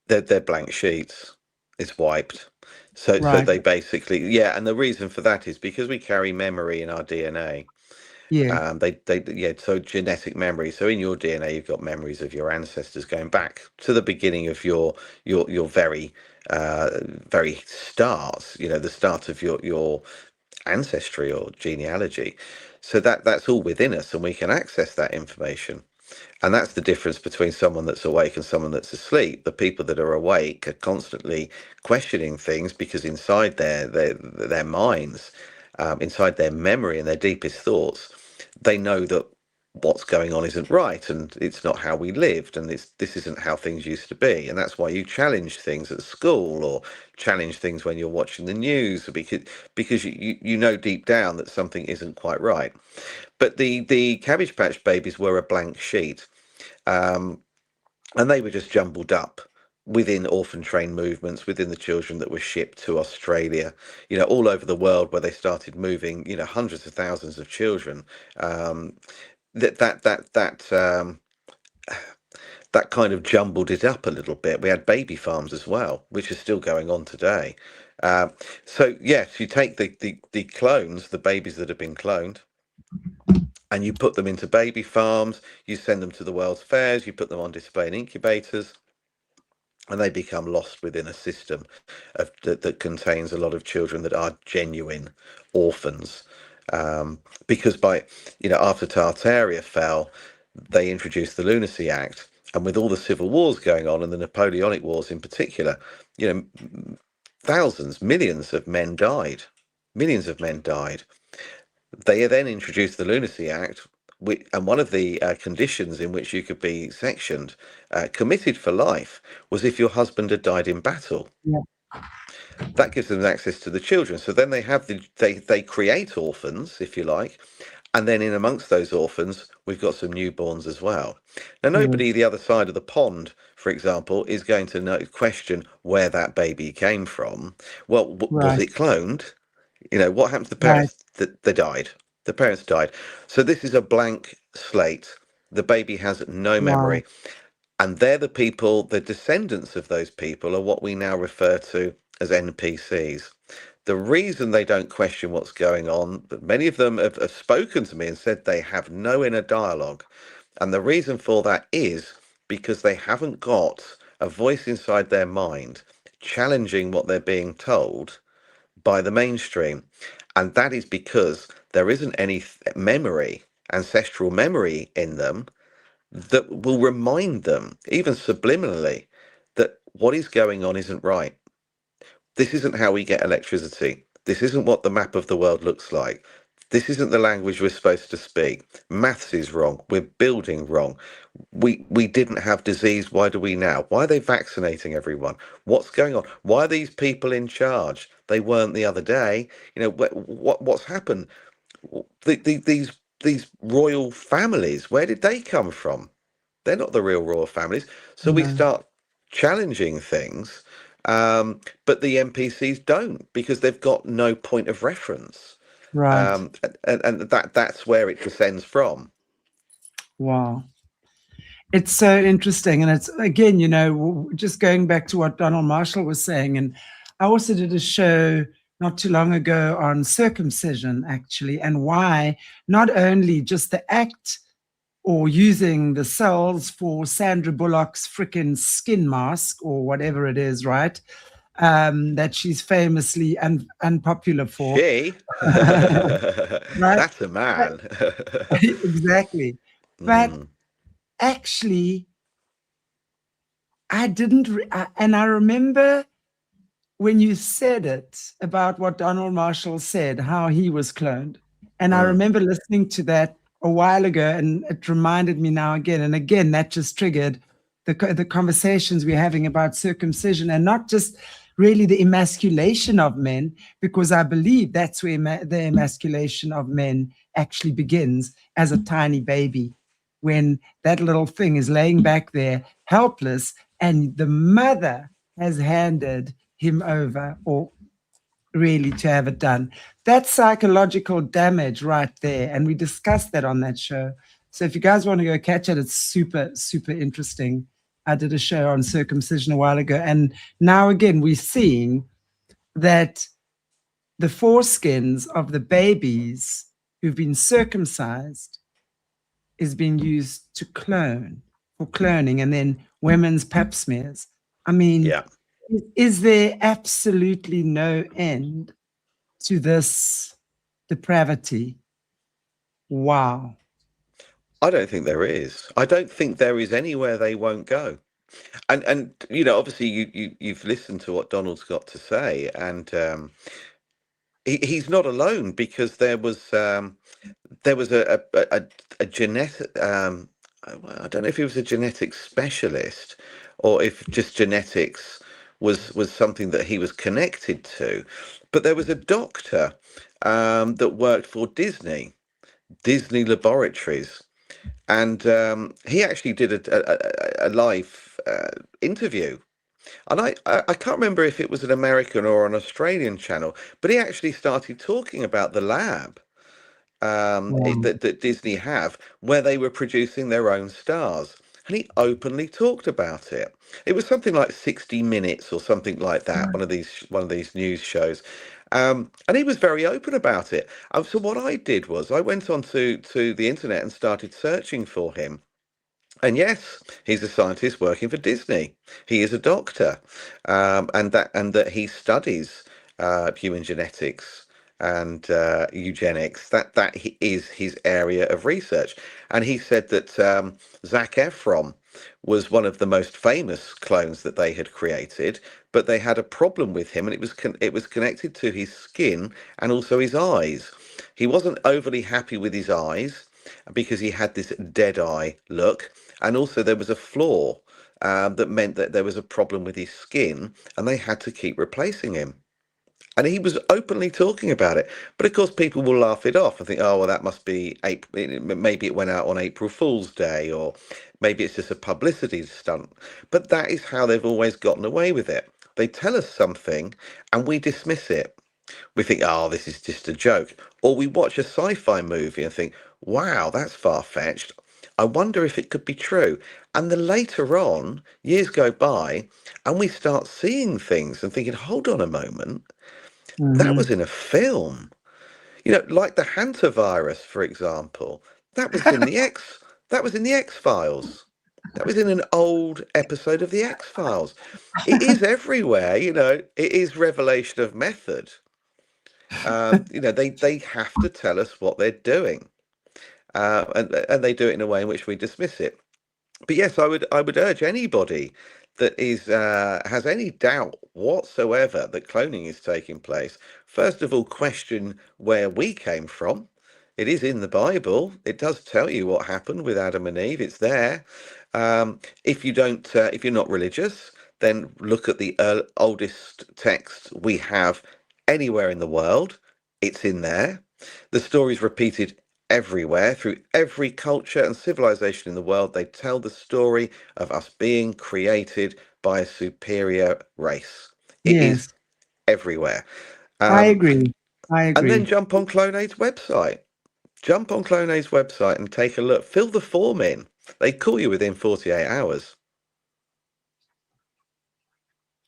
They're blank sheets. It's wiped. So Right. they basically, yeah, and the reason for that is because we carry memory in our DNA. Yeah. Yeah, so genetic memory. So in your DNA, you've got memories of your ancestors going back to the beginning of your uh, very start. The start of your ancestry or genealogy. So that's all within us, and we can access that information. And that's the difference between someone that's awake and someone that's asleep. The people that are awake are constantly questioning things because inside their minds, inside their memory and their deepest thoughts, they know that what's going on isn't right and it's not how we lived and this isn't how things used to be. And that's why you challenge things at school or challenge things when you're watching the news because you know deep down that something isn't quite right. But the Cabbage Patch Babies were a blank sheet, um, and they were just jumbled up within orphan train movements, within the children that were shipped to Australia, all over the world where they started moving, hundreds of thousands of children. Um, that that kind of jumbled it up a little bit. We had baby farms as well, which is still going on today. Um, so yes, you take the clones, the babies that have been cloned, and you put them into baby farms, you send them to the world's fairs, you put them on display in incubators, and they become lost within a system that contains a lot of children that are genuine orphans. Because after Tartaria fell, they introduced the Lunacy Act, and with all the civil wars going on and the Napoleonic Wars in particular, you know, thousands, millions of men died. Millions of men died. They then introduced the Lunacy Act, and one of the conditions in which you could be sectioned, committed for life, was if your husband had died in battle. Yeah. That gives them access to the children. So then they create orphans, if you like, and then in amongst those orphans, we've got some newborns as well. Now, nobody Yes. the other side of the pond, for example, is going to question where that baby came from. Well, was Right. it cloned? What happened to the Right. parents? That they died. The parents died. So this is a blank slate. The baby has no Wow. memory. And they're the people, the descendants of those people are what we now refer to as NPCs. The reason they don't question what's going on, but many of them have spoken to me and said they have no inner dialogue. And the reason for that is because they haven't got a voice inside their mind challenging what they're being told by the mainstream. And that is because there isn't any memory, ancestral memory in them that will remind them, even subliminally, that what is going on isn't right. This isn't how we get electricity. This isn't what the map of the world looks like. This isn't the language we're supposed to speak. Maths is wrong. We're building wrong. We didn't have disease. Why do we now? Why are they vaccinating everyone? What's going on? Why are these people in charge? They weren't the other day. You know what's happened? These royal families. Where did they come from? They're not the real royal families. So we No. start challenging things, but the NPCs don't because they've got no point of reference, Right. and that's where it descends from. Wow. It's so interesting. And it's, again, just going back to what Donald Marshall was saying. And I also did a show not too long ago on circumcision, actually, and why not only just the act or using the cells for Sandra Bullock's freaking skin mask or whatever it is, right? That she's famously unpopular for. She, Right? that's a man. Exactly. But Mm, actually, I didn't, and I remember when you said it about what Donald Marshall said, how he was cloned. And I mm. remember listening to that a while ago, and it reminded me now again. And again, that just triggered the conversations we're having about circumcision, and not just really the emasculation of men, because I believe that's where the emasculation of men actually begins as a tiny baby, when that little thing is laying back there helpless, and the mother has handed him over, or really to have it done. That's psychological damage right there. And we discussed that on that show. So if you guys want to go catch it, it's super, super interesting. I did a show on circumcision a while ago. And now again, we're seeing that the foreskins of the babies who've been circumcised is being used to clone, for cloning, and then women's pap smears. I mean, Yeah, is there absolutely no end to this depravity? Wow. I don't think there is. I don't think there is anywhere they won't go. And obviously you've listened to what Donald's got to say, and he's not alone because there was a genetic I don't know if he was a genetic specialist or if just genetics was something that he was connected to, but there was a doctor that worked for Disney Laboratories, and he actually did a live interview. And I can't remember if it was an American or an Australian channel, but he actually started talking about the lab Wow. that Disney have, where they were producing their own stars. And he openly talked about it. It was something like 60 Minutes or something like that, one of these news shows. And he was very open about it. So what I did was I went onto the internet and started searching for him. And yes, he's a scientist working for Disney. He is a doctor, and that he studies human genetics and eugenics. That is his area of research. And he said that Zac Efron was one of the most famous clones that they had created, but they had a problem with him, and it was connected to his skin and also his eyes. He wasn't overly happy with his eyes because he had this dead eye look, and also there was a flaw that meant that there was a problem with his skin, and they had to keep replacing him. And he was openly talking about it, but of course people will laugh it off and think, "Oh, well, that must be April. Maybe it went out on April Fool's Day, or maybe it's just a publicity stunt." But that is how they've always gotten away with it. They tell us something, and we dismiss it. We think, "Oh, this is just a joke," or we watch a sci-fi movie and think, "Wow, that's far-fetched. I wonder if it could be true." And then later on, years go by, and we start seeing things and thinking, "Hold on a moment, that was Mhm. in a film." Like the hantavirus, for example. That was in the X. That was in the X Files. That was in an old episode of the X-Files. It is everywhere, it is revelation of method. They have to tell us what they're doing, and they do it in a way in which we dismiss it. But yes, I would urge anybody that is has any doubt whatsoever that cloning is taking place. First of all, question where we came from. It is in the Bible. It does tell you what happened with Adam and Eve. It's there. If you're not religious, then look at the oldest text we have anywhere in the world. It's in there. The story's repeated everywhere through every culture and civilization in the world. They tell the story of us being created by a superior race. It is Yes, everywhere. I Um, agree. I and then agree. jump on Clonade's website. Jump on Clonade's website and take a look. Fill the form in. They call you within 48 hours.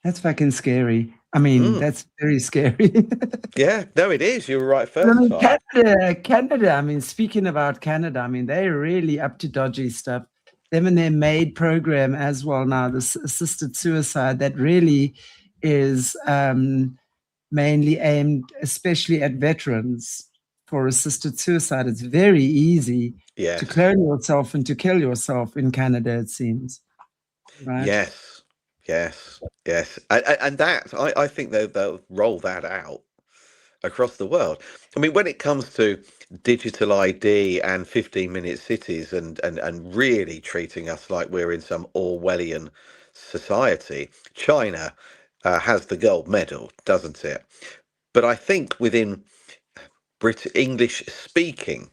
That's fucking scary. I mean, Mm, that's very scary. yeah, no, it is. You were right I first mean, time. Canada. I mean, speaking about Canada, I mean, they're really up to dodgy stuff. Them and their MAID program as well now, this assisted suicide that really is mainly aimed, especially at veterans for assisted suicide. It's very easy to Yes, clone yourself and to kill yourself in Canada, it seems, right? yes, yes, yes. And that, I think they'll roll that out across the world. I mean, when it comes to digital ID and 15-minute cities and really treating us like we're in some Orwellian society, China has the gold medal, doesn't it? But I think within English speaking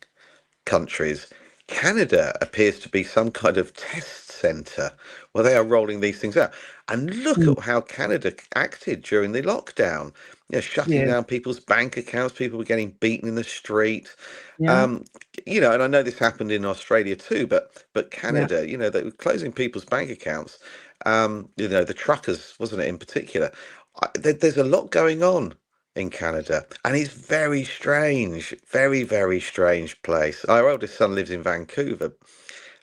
countries, Canada appears to be some kind of test centre where they are rolling these things out. And look Mm, at how Canada acted during the lockdown. Shutting yeah, down people's bank accounts, people were getting beaten in the street. yeah, Um, and I know this happened in Australia too, but yeah. Canada, they were closing people's bank accounts. The truckers, wasn't it in particular? There's a lot going on in Canada, and it's very strange, very, very strange place. Our eldest son lives in Vancouver,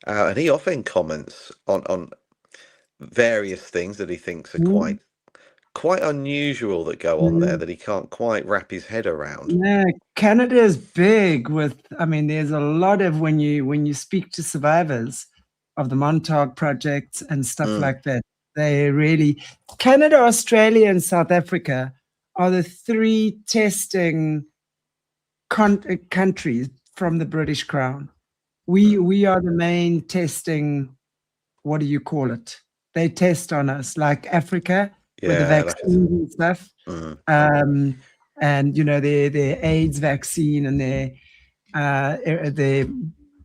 and he often comments on various things that he thinks are Mm. quite unusual that go on there Mm. that he can't quite wrap his head around. Yeah, Canada is big with, I mean, there's a lot of when you speak to survivors of the Montauk project and stuff Mm, like that, they really Canada, Australia, and South Africa are the three testing countries from the British Crown. We mm. we are the main testing, what do you call it? They test on us, like Africa with the Yeah, like vaccines and stuff. mm, Um, and their AIDS vaccine and their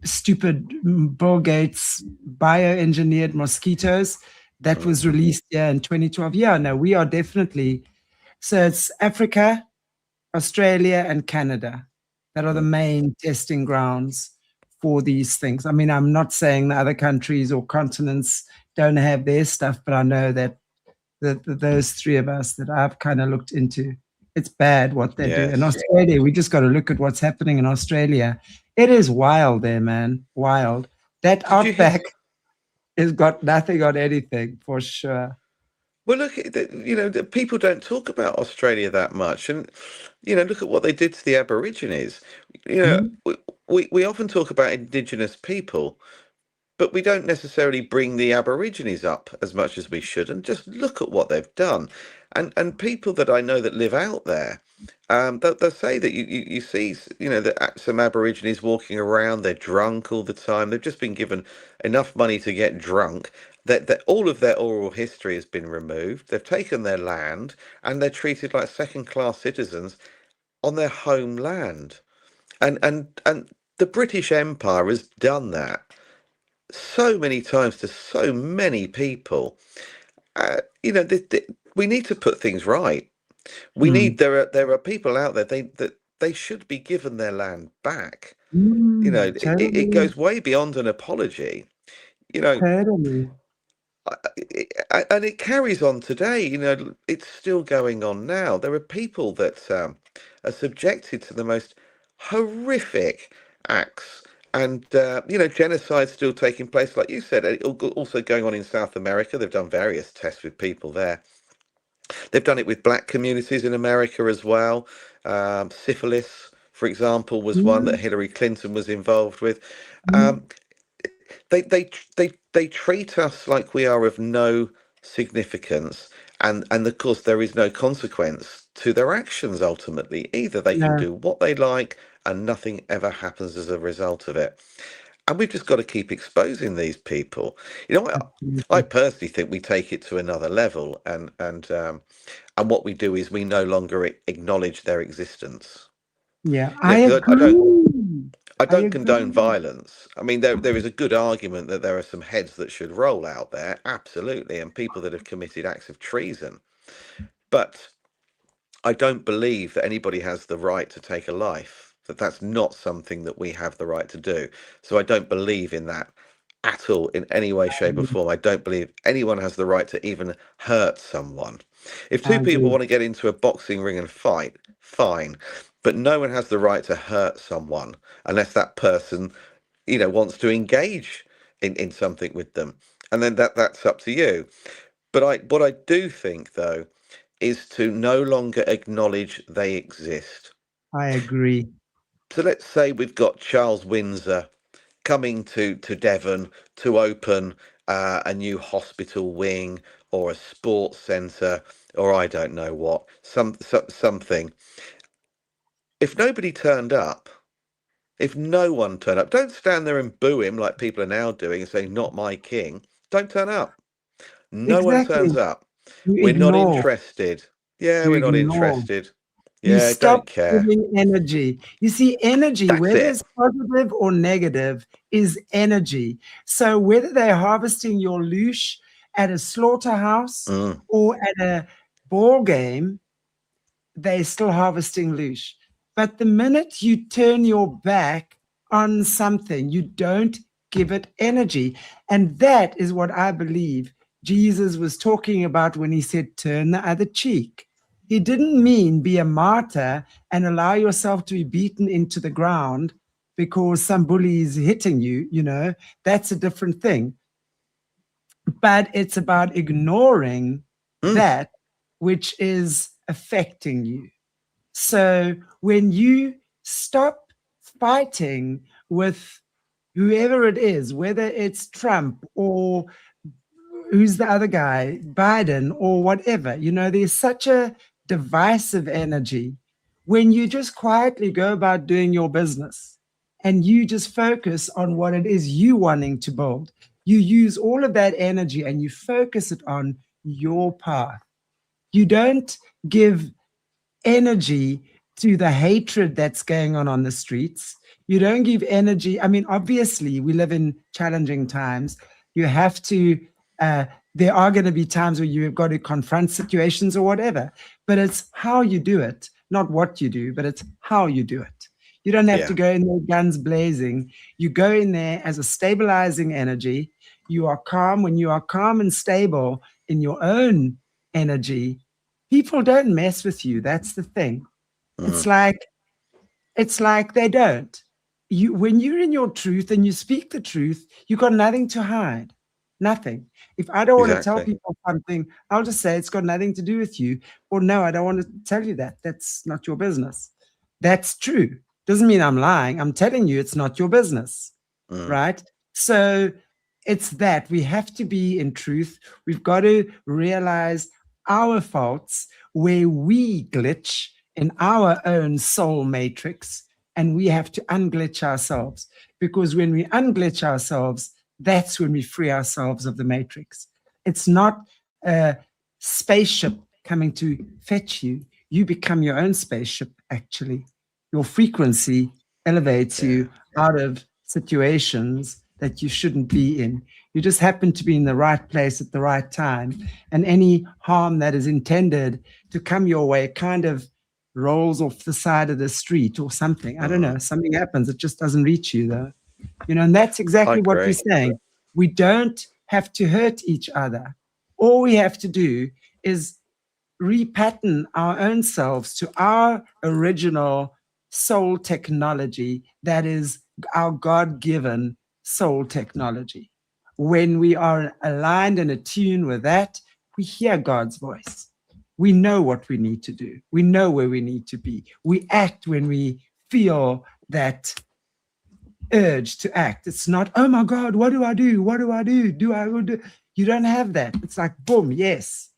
stupid Bill Gates bioengineered mosquitoes that mm, was released in 2012. Yeah, no, we are definitely. So it's Africa, Australia, and Canada that are the mm. main testing grounds for these things. I mean, I'm not saying the other countries or continents don't have their stuff, but I know that those three of us that I've kind of looked into, it's bad what they do. In Yes. Australia, we just got to look at what's happening in Australia. It is wild there, man. Wild. That Did you hear? outback has got nothing on anything for sure. Well, look, the people don't talk about Australia that much, and look at what they did to the Aborigines. You know, Mm, we often talk about Indigenous people, but we don't necessarily bring the Aborigines up as much as we should. And just look at what they've done, and people that I know that live out there, they'll say that you see, some Aborigines walking around, they're drunk all the time. They've just been given enough money to get drunk. That all of their oral history has been removed. They've taken their land, and they're treated like second-class citizens on their homeland. And the British Empire has done that so many times to so many people. We need to put things right. We need mm, there are people out there they should be given their land back. It totally, goes way beyond an apology. You know, totally. and it carries on today. It's still going on now. There are people that are subjected to the most horrific acts And genocide's still taking place, like you said. Also going on in South America. They've done various tests with people there. They've done it with black communities in America as well. Syphilis, for example, was one that Mm, Hillary Clinton was involved with. mm. Um, they treat us like we are of no significance, and of course there is no consequence to their actions ultimately either. They can No, do what they like, and nothing ever happens as a result of it. And we've just got to keep exposing these people. I absolutely. personally think we take it to another level, and what we do is we no longer acknowledge their existence. Yeah, You know, I because agree. I I don't condone agree. violence. I mean, there is a good argument that there are some heads that should roll out there, absolutely, and people that have committed acts of treason. But I don't believe that anybody has the right to take a life. That's not something that we have the right to do. So I don't believe in that at all in any way, I shape, or agree. form. I don't believe anyone has the right to even hurt someone. If two I people agree. want to get into a boxing ring and fight, fine. But no one has the right to hurt someone unless that person, wants to engage in something with them. And then that's up to you. But what I do think though is to no longer acknowledge they exist. I agree. So let's say we've got Charles Windsor coming to Devon to open a new hospital wing or a sports centre or I don't know what, something. If nobody turned up, if no one turned up, don't stand there and boo him like people are now doing and saying, not my king. Don't turn up. No one turns Exactly. up. You We're not ignore. interested. Yeah, You we're not ignore. interested. You Yeah, stop don't care. giving energy. You see, energy, That's whether it. it's positive or negative, is energy. So whether they're harvesting your loosh at a slaughterhouse Mm, or at a ball game, they're still harvesting loosh. But the minute you turn your back on something, you don't give it energy. And that is what I believe Jesus was talking about when he said, turn the other cheek. He didn't mean be a martyr and allow yourself to be beaten into the ground because some bully is hitting you, that's a different thing. But it's about ignoring mm, that which is affecting you. So when you stop fighting with whoever it is, whether it's Trump or who's the other guy, Biden or whatever, there's such a divisive energy. When you just quietly go about doing your business and you just focus on what it is you wanting to build, you use all of that energy and you focus it on your path. You don't give energy to the hatred that's going on the streets. You don't give energy. I mean, obviously, we live in challenging times. You have to, there are going to be times where you've got to confront situations or whatever, but it's how you do it, not what you do, but it's how you do it. You don't have to yeah. go in there guns blazing. You go in there as a stabilizing energy. You are calm. When you are calm and stable in your own energy, people don't mess with you. That's the thing. It's Mm, like it's like they don't. You when you're in your truth and you speak the truth, you got nothing to hide. Nothing. If I don't want to tell exactly. people something, I'll just say it's got nothing to do with you. Or no, I don't want to tell you that. That's not your business. That's true. Doesn't mean I'm lying. I'm telling you it's not your business. Mm, Right? So it's that we have to be in truth. We've got to realize our faults where we glitch in our own soul matrix, and we have to unglitch ourselves, because when we unglitch ourselves, that's when we free ourselves of the matrix. It's not a spaceship coming to fetch you. You become your own spaceship, actually. Your frequency elevates yeah. you out of situations that you shouldn't be in. You just happen to be in the right place at the right time. And any harm that is intended to come your way kind of rolls off the side of the street or something. I don't Mm, know. Something happens. It just doesn't reach you, though. And that's I exactly what we're agree. saying. We don't have to hurt each other. All we have to do is repattern our own selves to our original soul technology that is our God-given soul technology. When we are aligned and attuned with that, we hear God's voice. We know what we need to do. We know where we need to be. We act when we feel that urge to act. It's not, oh my God, what do I do? What do I do? Do? You don't have that. It's like, boom, yes.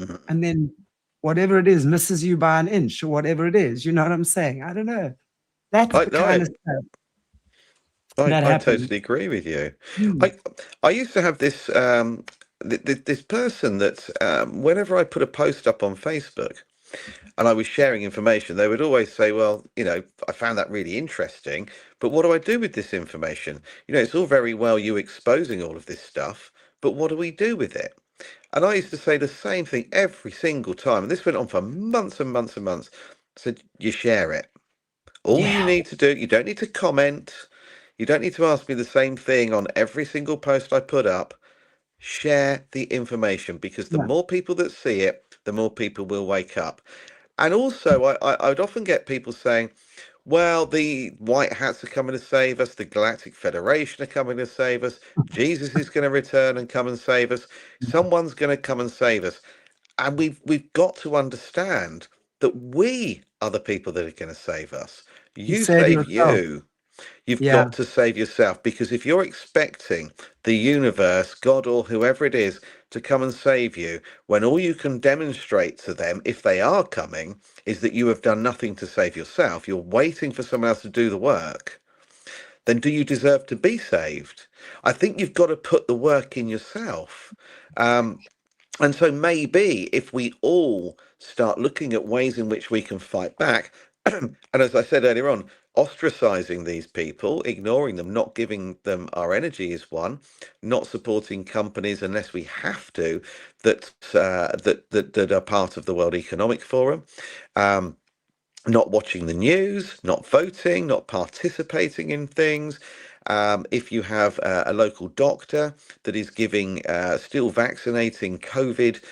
Mhm. And then whatever it is misses you by an inch or whatever it is. You know what I'm saying? I don't know. That's I, the no, kind of stuff that I happens. totally agree with you. Hmm. I I used to have this this person that whenever I put a post up on Facebook and I was sharing information, they would always say, "Well, you know, I found that really interesting, but what do I do with this information? You know, it's all very well you exposing all of this stuff, but what do we do with it?" And I used to say the same thing every single time, and this went on for months and months and months. I said, "You share it. All you Yeah. need to do, you don't need to comment. You don't need to ask me the same thing on every single post I put up. Share the information because the Yeah. more people that see it, the more people will wake up." And also, I would often get people saying, well, the White Hats are coming to save us, the Galactic Federation are coming to save us, Jesus is going to return and come and save us, someone's going to come and save us. And we've got to understand that we are the people that are going to save us. You You save save yourself. you. You've Yeah. got to save yourself because if you're expecting the universe, God, or whoever it is to come and save you, when all you can demonstrate to them, if they are coming, is that you have done nothing to save yourself, you're waiting for someone else to do the work, then do you deserve to be saved? I think you've got to put the work in yourself. Um, and so maybe if we all start looking at ways in which we can fight back, and as I said earlier on, ostracizing these people, ignoring them, not giving them our energy is one, not supporting companies unless we have to, that are part of the World Economic Forum. Um, Not watching the news, not voting, not participating in things. If you have a local doctor that is giving, still vaccinating COVID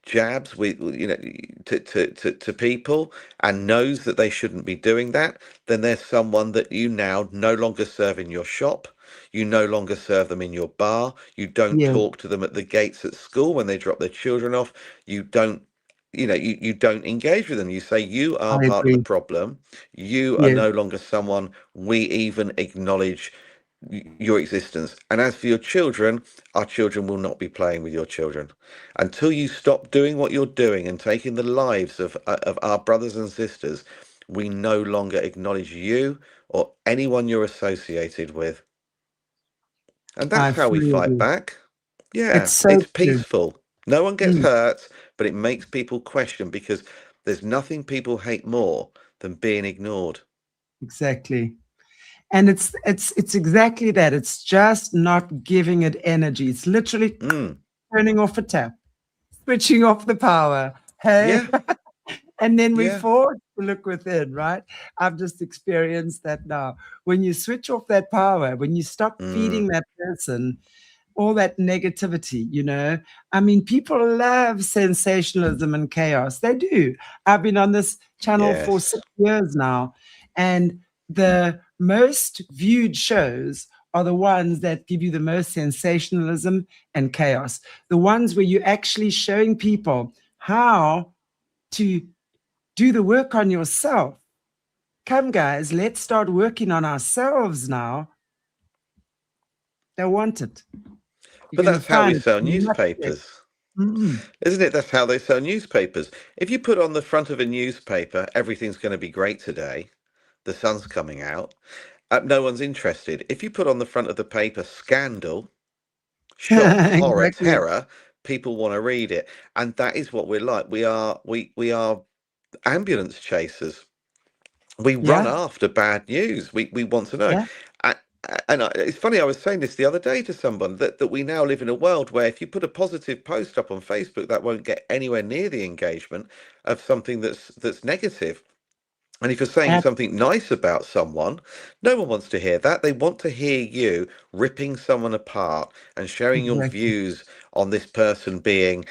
jabs with, you know, to people and knows that they shouldn't be doing that, then there's someone that you now no longer serve in your shop. You no longer serve them in your bar. You don't Yeah. talk to them at the gates at school when they drop their children off. You don't you don't engage with them. You say you are I part of the agree. problem. You are Yeah. no longer someone we even acknowledge your existence. And as for your children, our children will not be playing with your children until you stop doing what you're doing and taking the lives of our brothers and sisters. We no longer acknowledge you or anyone you're associated with, and I that's how we fully fight agree. back. It's Yeah, so it's true. peaceful. No one gets Mm, hurt, but it makes people question because there's nothing people hate more than being ignored. exactly. And it's exactly that. It's just not giving it energy. It's literally Mm, turning off a tap, switching off the power. Hey, yeah, and then we yeah. force to look within, right? I've just experienced that now. When you switch off that power, when you stop feeding Mm, that person all that negativity, you know. I mean, people love sensationalism and chaos. They do. I've been on this channel for yes. 6 years now, and the most viewed shows are the ones that give you the most sensationalism and chaos. The ones where you're actually showing people how to do the work on yourself. Come, guys, let's start working on ourselves now. They want it. You're But going to that's how we find it sell much better. newspapers, Mm-mm. isn't it? That's how they sell newspapers. If you put on the front of a newspaper, everything's going to be great today, the sun's coming out, no one's interested. If you put on the front of the paper, scandal, shock, horror, Exactly. terror, people want to read it. And that is what we're like. We are ambulance chasers. We run Yeah. after bad news. We want to know. Yeah. A- it's funny, I was saying this the other day to someone that we now live in a world where if you put a positive post up on Facebook, that won't get anywhere near the engagement of something that's negative. And if you're saying ab- something nice about someone, no one wants to hear that. They want to hear you ripping someone apart and sharing your Exactly. views on this person being,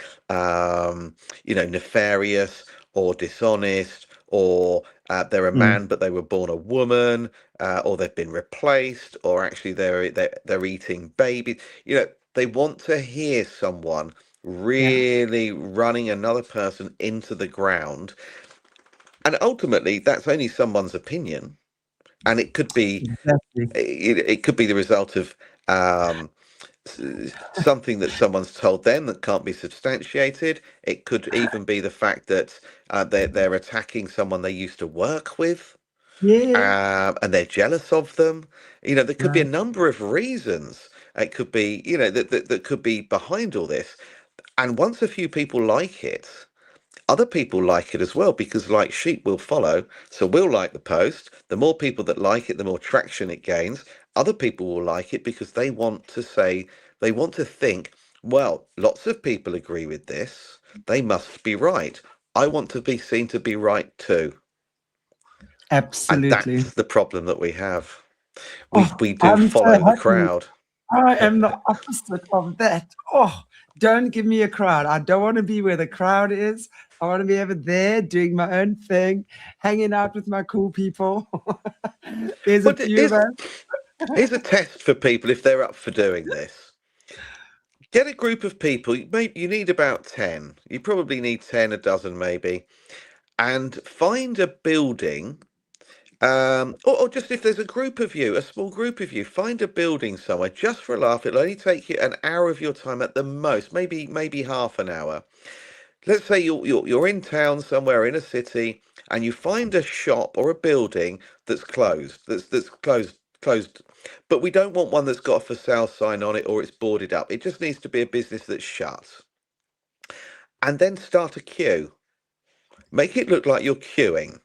nefarious or dishonest or they're a Mm. man but they were born a woman, or they've been replaced, or actually they're eating babies. You know, they want to hear someone Yeah, really running another person into the ground, and ultimately that's only someone's opinion, and it could be exactly. it could be the result of um, something that someone's told them that can't be substantiated. It could even be the fact that they're attacking someone they used to work with, Yeah, and they're jealous of them. You know, there could be a right. number of reasons. It could be, you know, that could be behind all this. And once a few people like it, other people like it as well, because like sheep will follow. So we'll like the post. The more people that like it, the more traction it gains. Other people will like it because they want to say, they want to think, well, lots of people agree with this. They must be right. I want to be seen to be right too. And Absolutely. that's the problem that we have. Oh, We do I'm so follow the happy. crowd. I am the opposite of that. Oh, don't give me a crowd. I don't want to be where the crowd is. I want to be over there doing my own thing, hanging out with my cool people. There's a But few of here's a us. test for people if they're up for doing this. Get a group of people. Maybe you need about 10. You probably need 10, a dozen maybe, and find a building. Or just if there's a group of you, a small group of you, find a building somewhere just for a laugh. It'll only take you an hour of your time at the most, maybe half an hour. Let's say you're in town somewhere in a city, and you find a shop or a building that's closed. That's closed. But we don't want one that's got a for sale sign on it or it's boarded up. It just needs to be a business that's shut. And then start a queue. Make it look like you're queuing.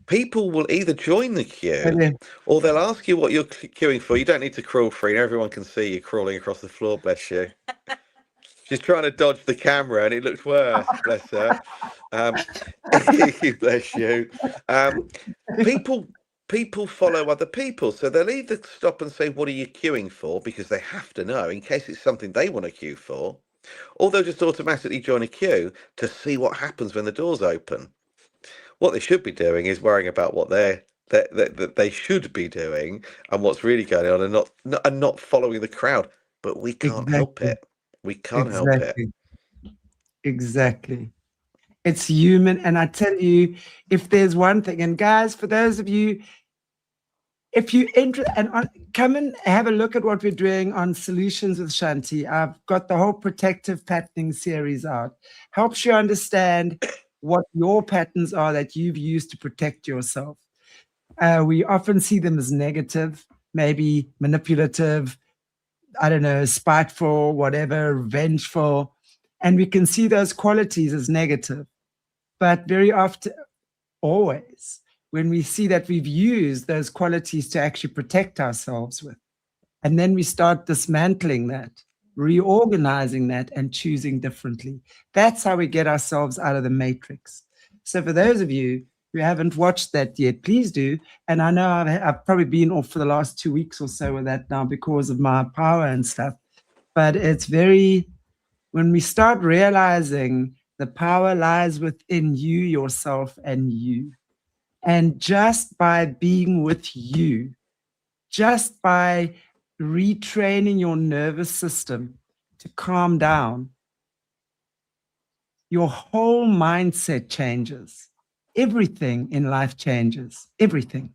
People will either join the queue Okay. or they'll ask you what you're queuing for. You don't need to crawl free. Everyone can see you crawling across the floor, bless you. She's trying to dodge the camera and it looks worse, bless her. Um, bless you. Um, people people follow other people, so they'll either stop and say, "What are you queuing for?" because they have to know in case it's something they want to queue for, or they'll just automatically join a queue to see what happens when the doors open. What they should be doing is worrying about what that they should be doing and what's really going on, and not following the crowd. But we can't help Exactly. it. We can't help it. Exactly. Exactly. It's human. And I tell you, if there's one thing, and guys, for those of you, if you come and have a look at what we're doing on Solutions with Shanti. I've got the whole protective patterning series out. Helps you understand what your patterns are that you've used to protect yourself. We often see them as negative, maybe manipulative, I don't know, spiteful, whatever, vengeful. And we can see those qualities as negative. But very often, always, when we see that we've used those qualities to actually protect ourselves with, and then we start dismantling that, reorganizing that, and choosing differently. That's how we get ourselves out of the matrix. So for those of you who haven't watched that yet, please do. And I know I've probably been off for the last 2 weeks or so with that now because of my power and stuff. But it's very, when we start realizing the power lies within you, yourself, and you. And just by being with you, just by retraining your nervous system to calm down, your whole mindset changes. Everything in life changes, everything,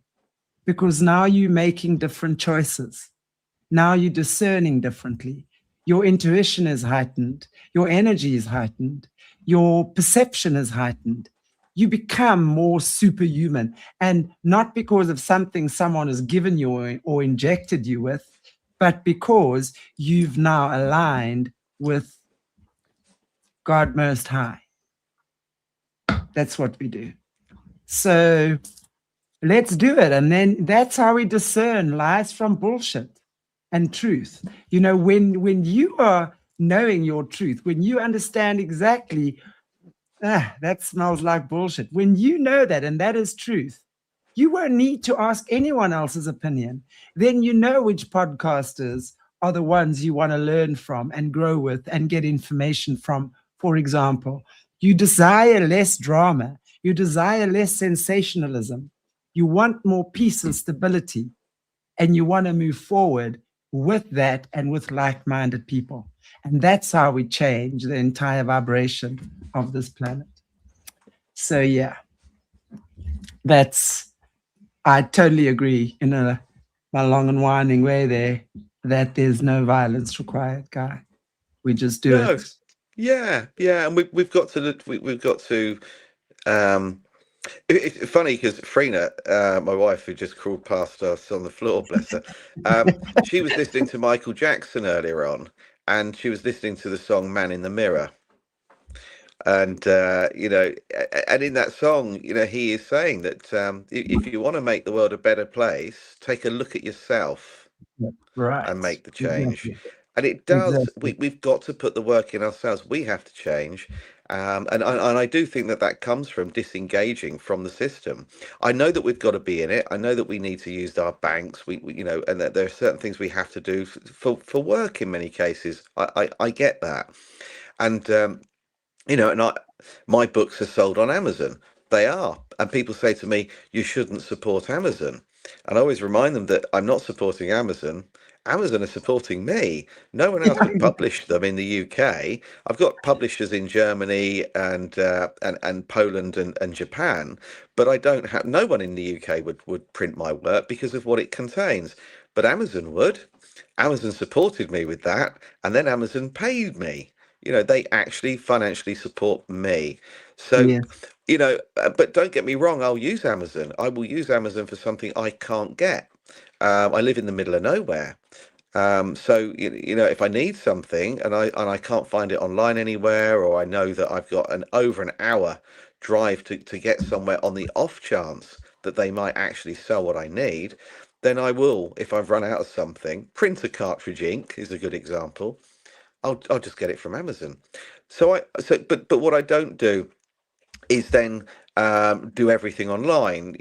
because now you're making different choices. Now you're discerning differently. Your intuition is heightened. Your energy is heightened. Your perception is heightened. You become more superhuman, and not because of something someone has given you or injected you with, but because you've now aligned with God Most High. That's what we do. So let's do it. And then that's how we discern lies from bullshit and truth. You know, when you are knowing your truth, when you understand exactly, that smells like bullshit. When you know that, and that is truth, you won't need to ask anyone else's opinion. Then you know which podcasters are the ones you want to learn from and grow with and get information from. For example, you desire less drama. You desire less sensationalism. You want more peace and stability. And you want to move forward with that and with like-minded people. And that's how we change the entire vibration of this planet. So yeah, I totally agree in a long and winding way there that there's no violence required, Guy. We just do No, it. yeah, and we've got to we've got to. It's funny because Frina, my wife, who just crawled past us on the floor, bless her, she was listening to Michael Jackson earlier on, and she was listening to the song "Man in the Mirror." And and in that song, he is saying that if you want to make the world a better place, take a look at yourself and Right. make the change. Exactly. And it does. Exactly. We've got to put the work in ourselves. We have to change. And I do think that comes from disengaging from the system. I know that we've got to be in it. I know that we need to use our banks. And that there are certain things we have to do for work in many cases. I get that. And my books are sold on Amazon. They are. And people say to me, you shouldn't support Amazon. And I always remind them that I'm not supporting Amazon. Amazon are supporting me. No one else would publish them in the UK. I've got publishers in Germany and Poland and Japan, but I don't have no one in the UK would print my work because of what it contains. But Amazon would. Amazon supported me with that, and then Amazon paid me. They actually financially support me. So, Yes. but don't get me wrong, I'll use Amazon. I will use Amazon for something I can't get. I live in the middle of nowhere. So if I need something and I can't find it online anywhere, or I know that I've got an over an hour drive to get somewhere on the off chance that they might actually sell what I need, then I will, if I've run out of something. Printer cartridge ink is a good example. I'll just get it from Amazon. But what I don't do is then do everything online.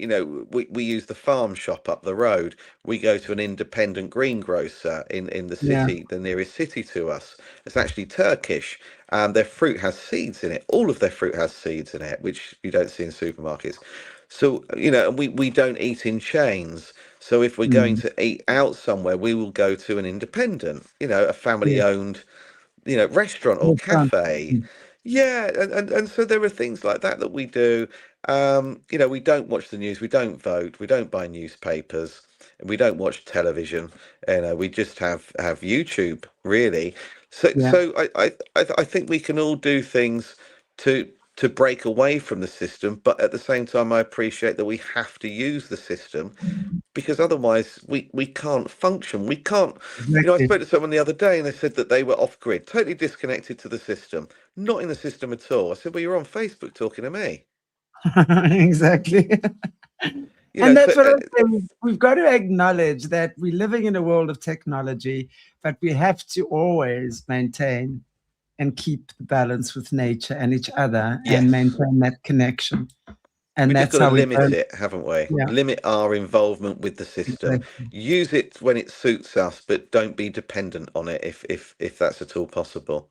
We use the farm shop up the road. We go to an independent greengrocer in the Yeah. city, the nearest city to us. It's actually Turkish. Their fruit has seeds in it. All of their fruit has seeds in it, which you don't see in supermarkets. So, we don't eat in chains. So if we're going Mm. to eat out somewhere, we will go to an independent, a family Yes. owned restaurant or Yes, cafe. Yeah, and so there are things like that we do. We don't watch the news, we don't vote, we don't buy newspapers, and we don't watch television. We just have YouTube, really. So Yeah. so I think we can all do things to break away from the system, but at the same time, I appreciate that we have to use the system because otherwise we can't function. We can't, I Exactly. spoke to someone the other day and they said that they were off grid, totally disconnected to the system, not in the system at all. I said, well, you're on Facebook talking to me. Exactly. And So that's what I'm saying. We've got to acknowledge that we're living in a world of technology, but we have to always maintain and keep the balance with nature and each other and yes, maintain that connection. And we just that's got to how we limit don't. it, haven't we? Yeah, Limit our involvement with the system. exactly. Use it when it suits us, but don't be dependent on it if that's at all possible.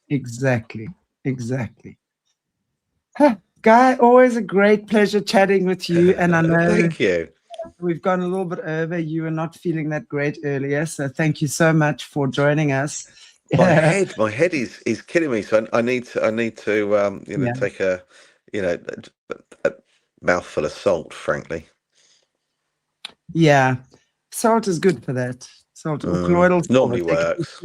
Exactly. Exactly. Huh, Guy, always a great pleasure chatting with you. And I know Thank you. we've gone a little bit over. You were not feeling that great earlier. So thank you so much for joining us. My head is killing me. So I need to Yeah. take you know a mouthful of salt, frankly. Yeah. Salt is good for that. Salt or colloidal silver. Normally works.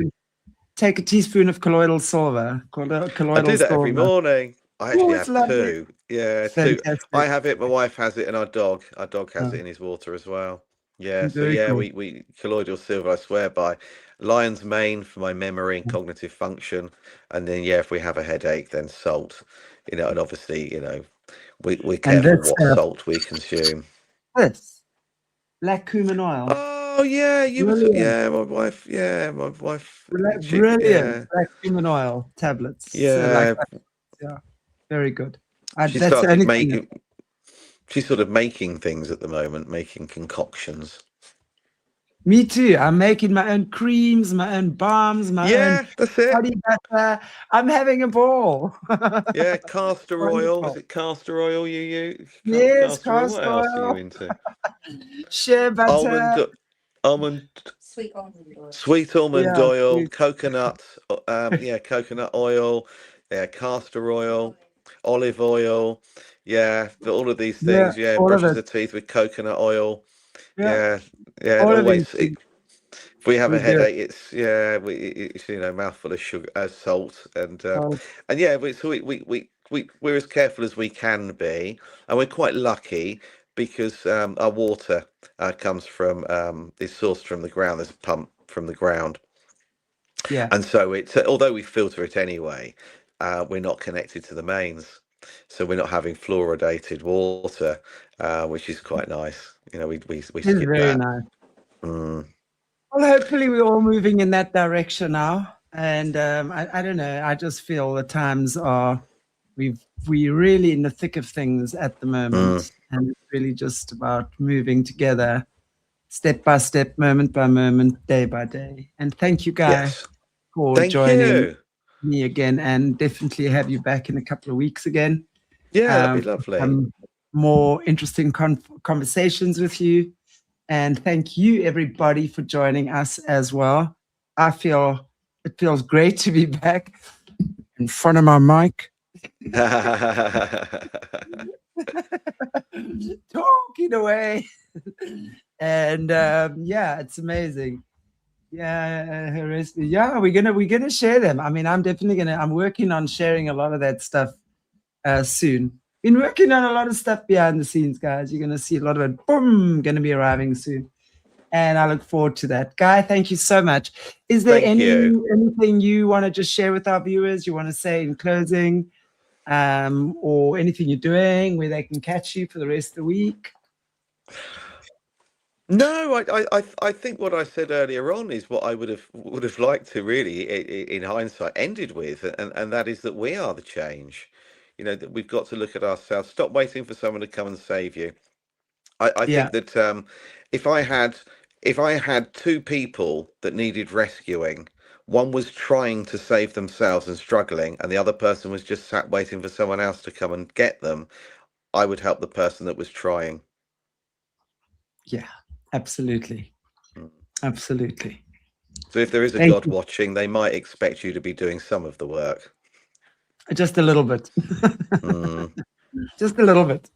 Take a teaspoon of colloidal silver. I Colloidal do that every silver. morning. I Oh, actually it's have lovely. two. Yeah, two. I Fantastic. have it. My wife has it, and our dog has it Oh, in his water as well. Yeah. So very yeah, cool. we colloidal silver. I swear by. Lion's mane for my memory and cognitive function, and then yeah, if we have a headache, then salt. And obviously, we're And careful this, what salt we consume. this black cumin oil. Oh yeah, Brilliant. my wife. Brilliant. Yeah, Black cumin oil tablets. So like yeah. that. Yeah. Very good. She That's the started only thing. making. She's sort of making things at the moment, making concoctions. Me too. I'm making my own creams, my own balms, my own Yeah, that's it. body butter. I'm having a ball. Yeah, castor oil. Is Wonderful. it castor oil you use? Yes, Castor oil. What castor else are you oil, into? shea butter. Almond, sweet almond Yeah, oil, sweet. coconut. Yeah, coconut oil. Yeah, castor oil, olive oil. Yeah, all of these Yeah, things. Yeah, all of brushes it. the teeth with coconut oil. Yeah, Yeah, yeah, and all of these always. things If we have we a do. headache, it's it's mouthful of sugar, salt, So, and yeah, so we're as careful as we can be, and we're quite lucky because our water comes from is sourced from the ground. There's a pump from the ground, yeah, and so it's although we filter it anyway, we're not connected to the mains, so we're not having fluoridated water, which is quite nice. We it's skip very that. nice. Mm. Well, hopefully we're all moving in that direction now. And I don't know. I just feel the times are we're really in the thick of things at the Mm. moment, and it's really just about moving together, step by step, moment by moment, day by day. And thank you, Guy, Yes. for Thank joining you. me again, and definitely have you back in a couple of weeks again. Yeah, that'd be For lovely. some more interesting conversations with you. And thank you, everybody, for joining us as well. I feel it feels great to be back in front of my mic, talking away. And yeah, it's amazing. Yeah, we're gonna share them. I mean, I'm working on sharing a lot of that stuff soon. Been working on a lot of stuff behind the scenes, guys. You're gonna see a lot of it. Boom, gonna be arriving soon. And I look forward to that. Guy, thank you so much. Is there Thank you. anything you want to just share with our viewers? You want to say in closing, or anything you're doing where they can catch you for the rest of the week? No, I think what I said earlier on is what I would have liked to really, in hindsight, ended with, and that is that we are the change. That we've got to look at ourselves. Stop waiting for someone to come and save you. I Yeah, think that if I had two people that needed rescuing, one was trying to save themselves and struggling, and the other person was just sat waiting for someone else to come and get them, I would help the person that was trying. yeah, absolutely, Mm. absolutely. So if there is a Thank God you. watching, they might expect you to be doing some of the work. Just a little bit. Mm. Just a little bit.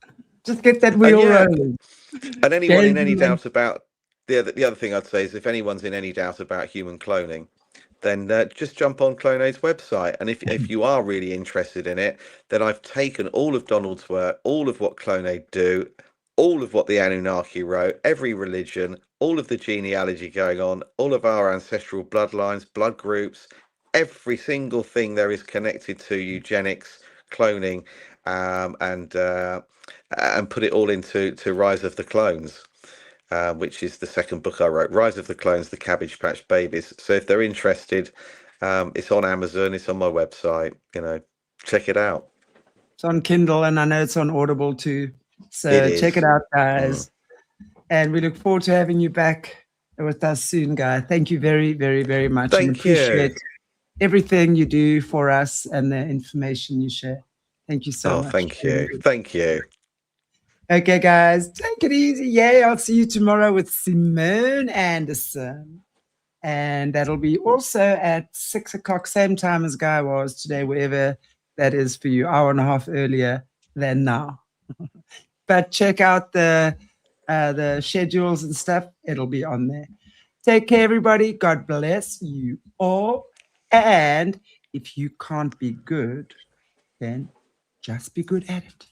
Just get that And wheel yeah, rolling. and anyone in any Gentlemen. doubt about the other thing I'd say is if anyone's in any doubt about human cloning, then just jump on Clonade's website. And if you are really interested in it, then I've taken all of Donald's work, all of what Clonade do, all of what the Anunnaki wrote, every religion, all of the genealogy going on, all of our ancestral bloodlines, blood groups, every single thing there is connected to eugenics, cloning, and put it all into Rise of the Clones. Which is the second book I wrote, Rise of the Clones, The Cabbage Patch Babies. So if they're interested, it's on Amazon, it's on my website, check it out. It's on Kindle, and I know it's on Audible too. It So check it is. out, Mm. guys. And we look forward to having you back with us soon, Guy. Thank you very, very, very much, and Thank you. appreciate everything you do for us and the information you share. Thank you so Oh, much. thank you. Thank you. Okay, guys, take it easy. Yay, I'll see you tomorrow with Simone Anderson. And that'll be also at 6 o'clock, same time as Guy was today, wherever that is for you, hour and a half earlier than now. But check out the schedules and stuff. It'll be on there. Take care, everybody. God bless you all. And if you can't be good, then just be good at it.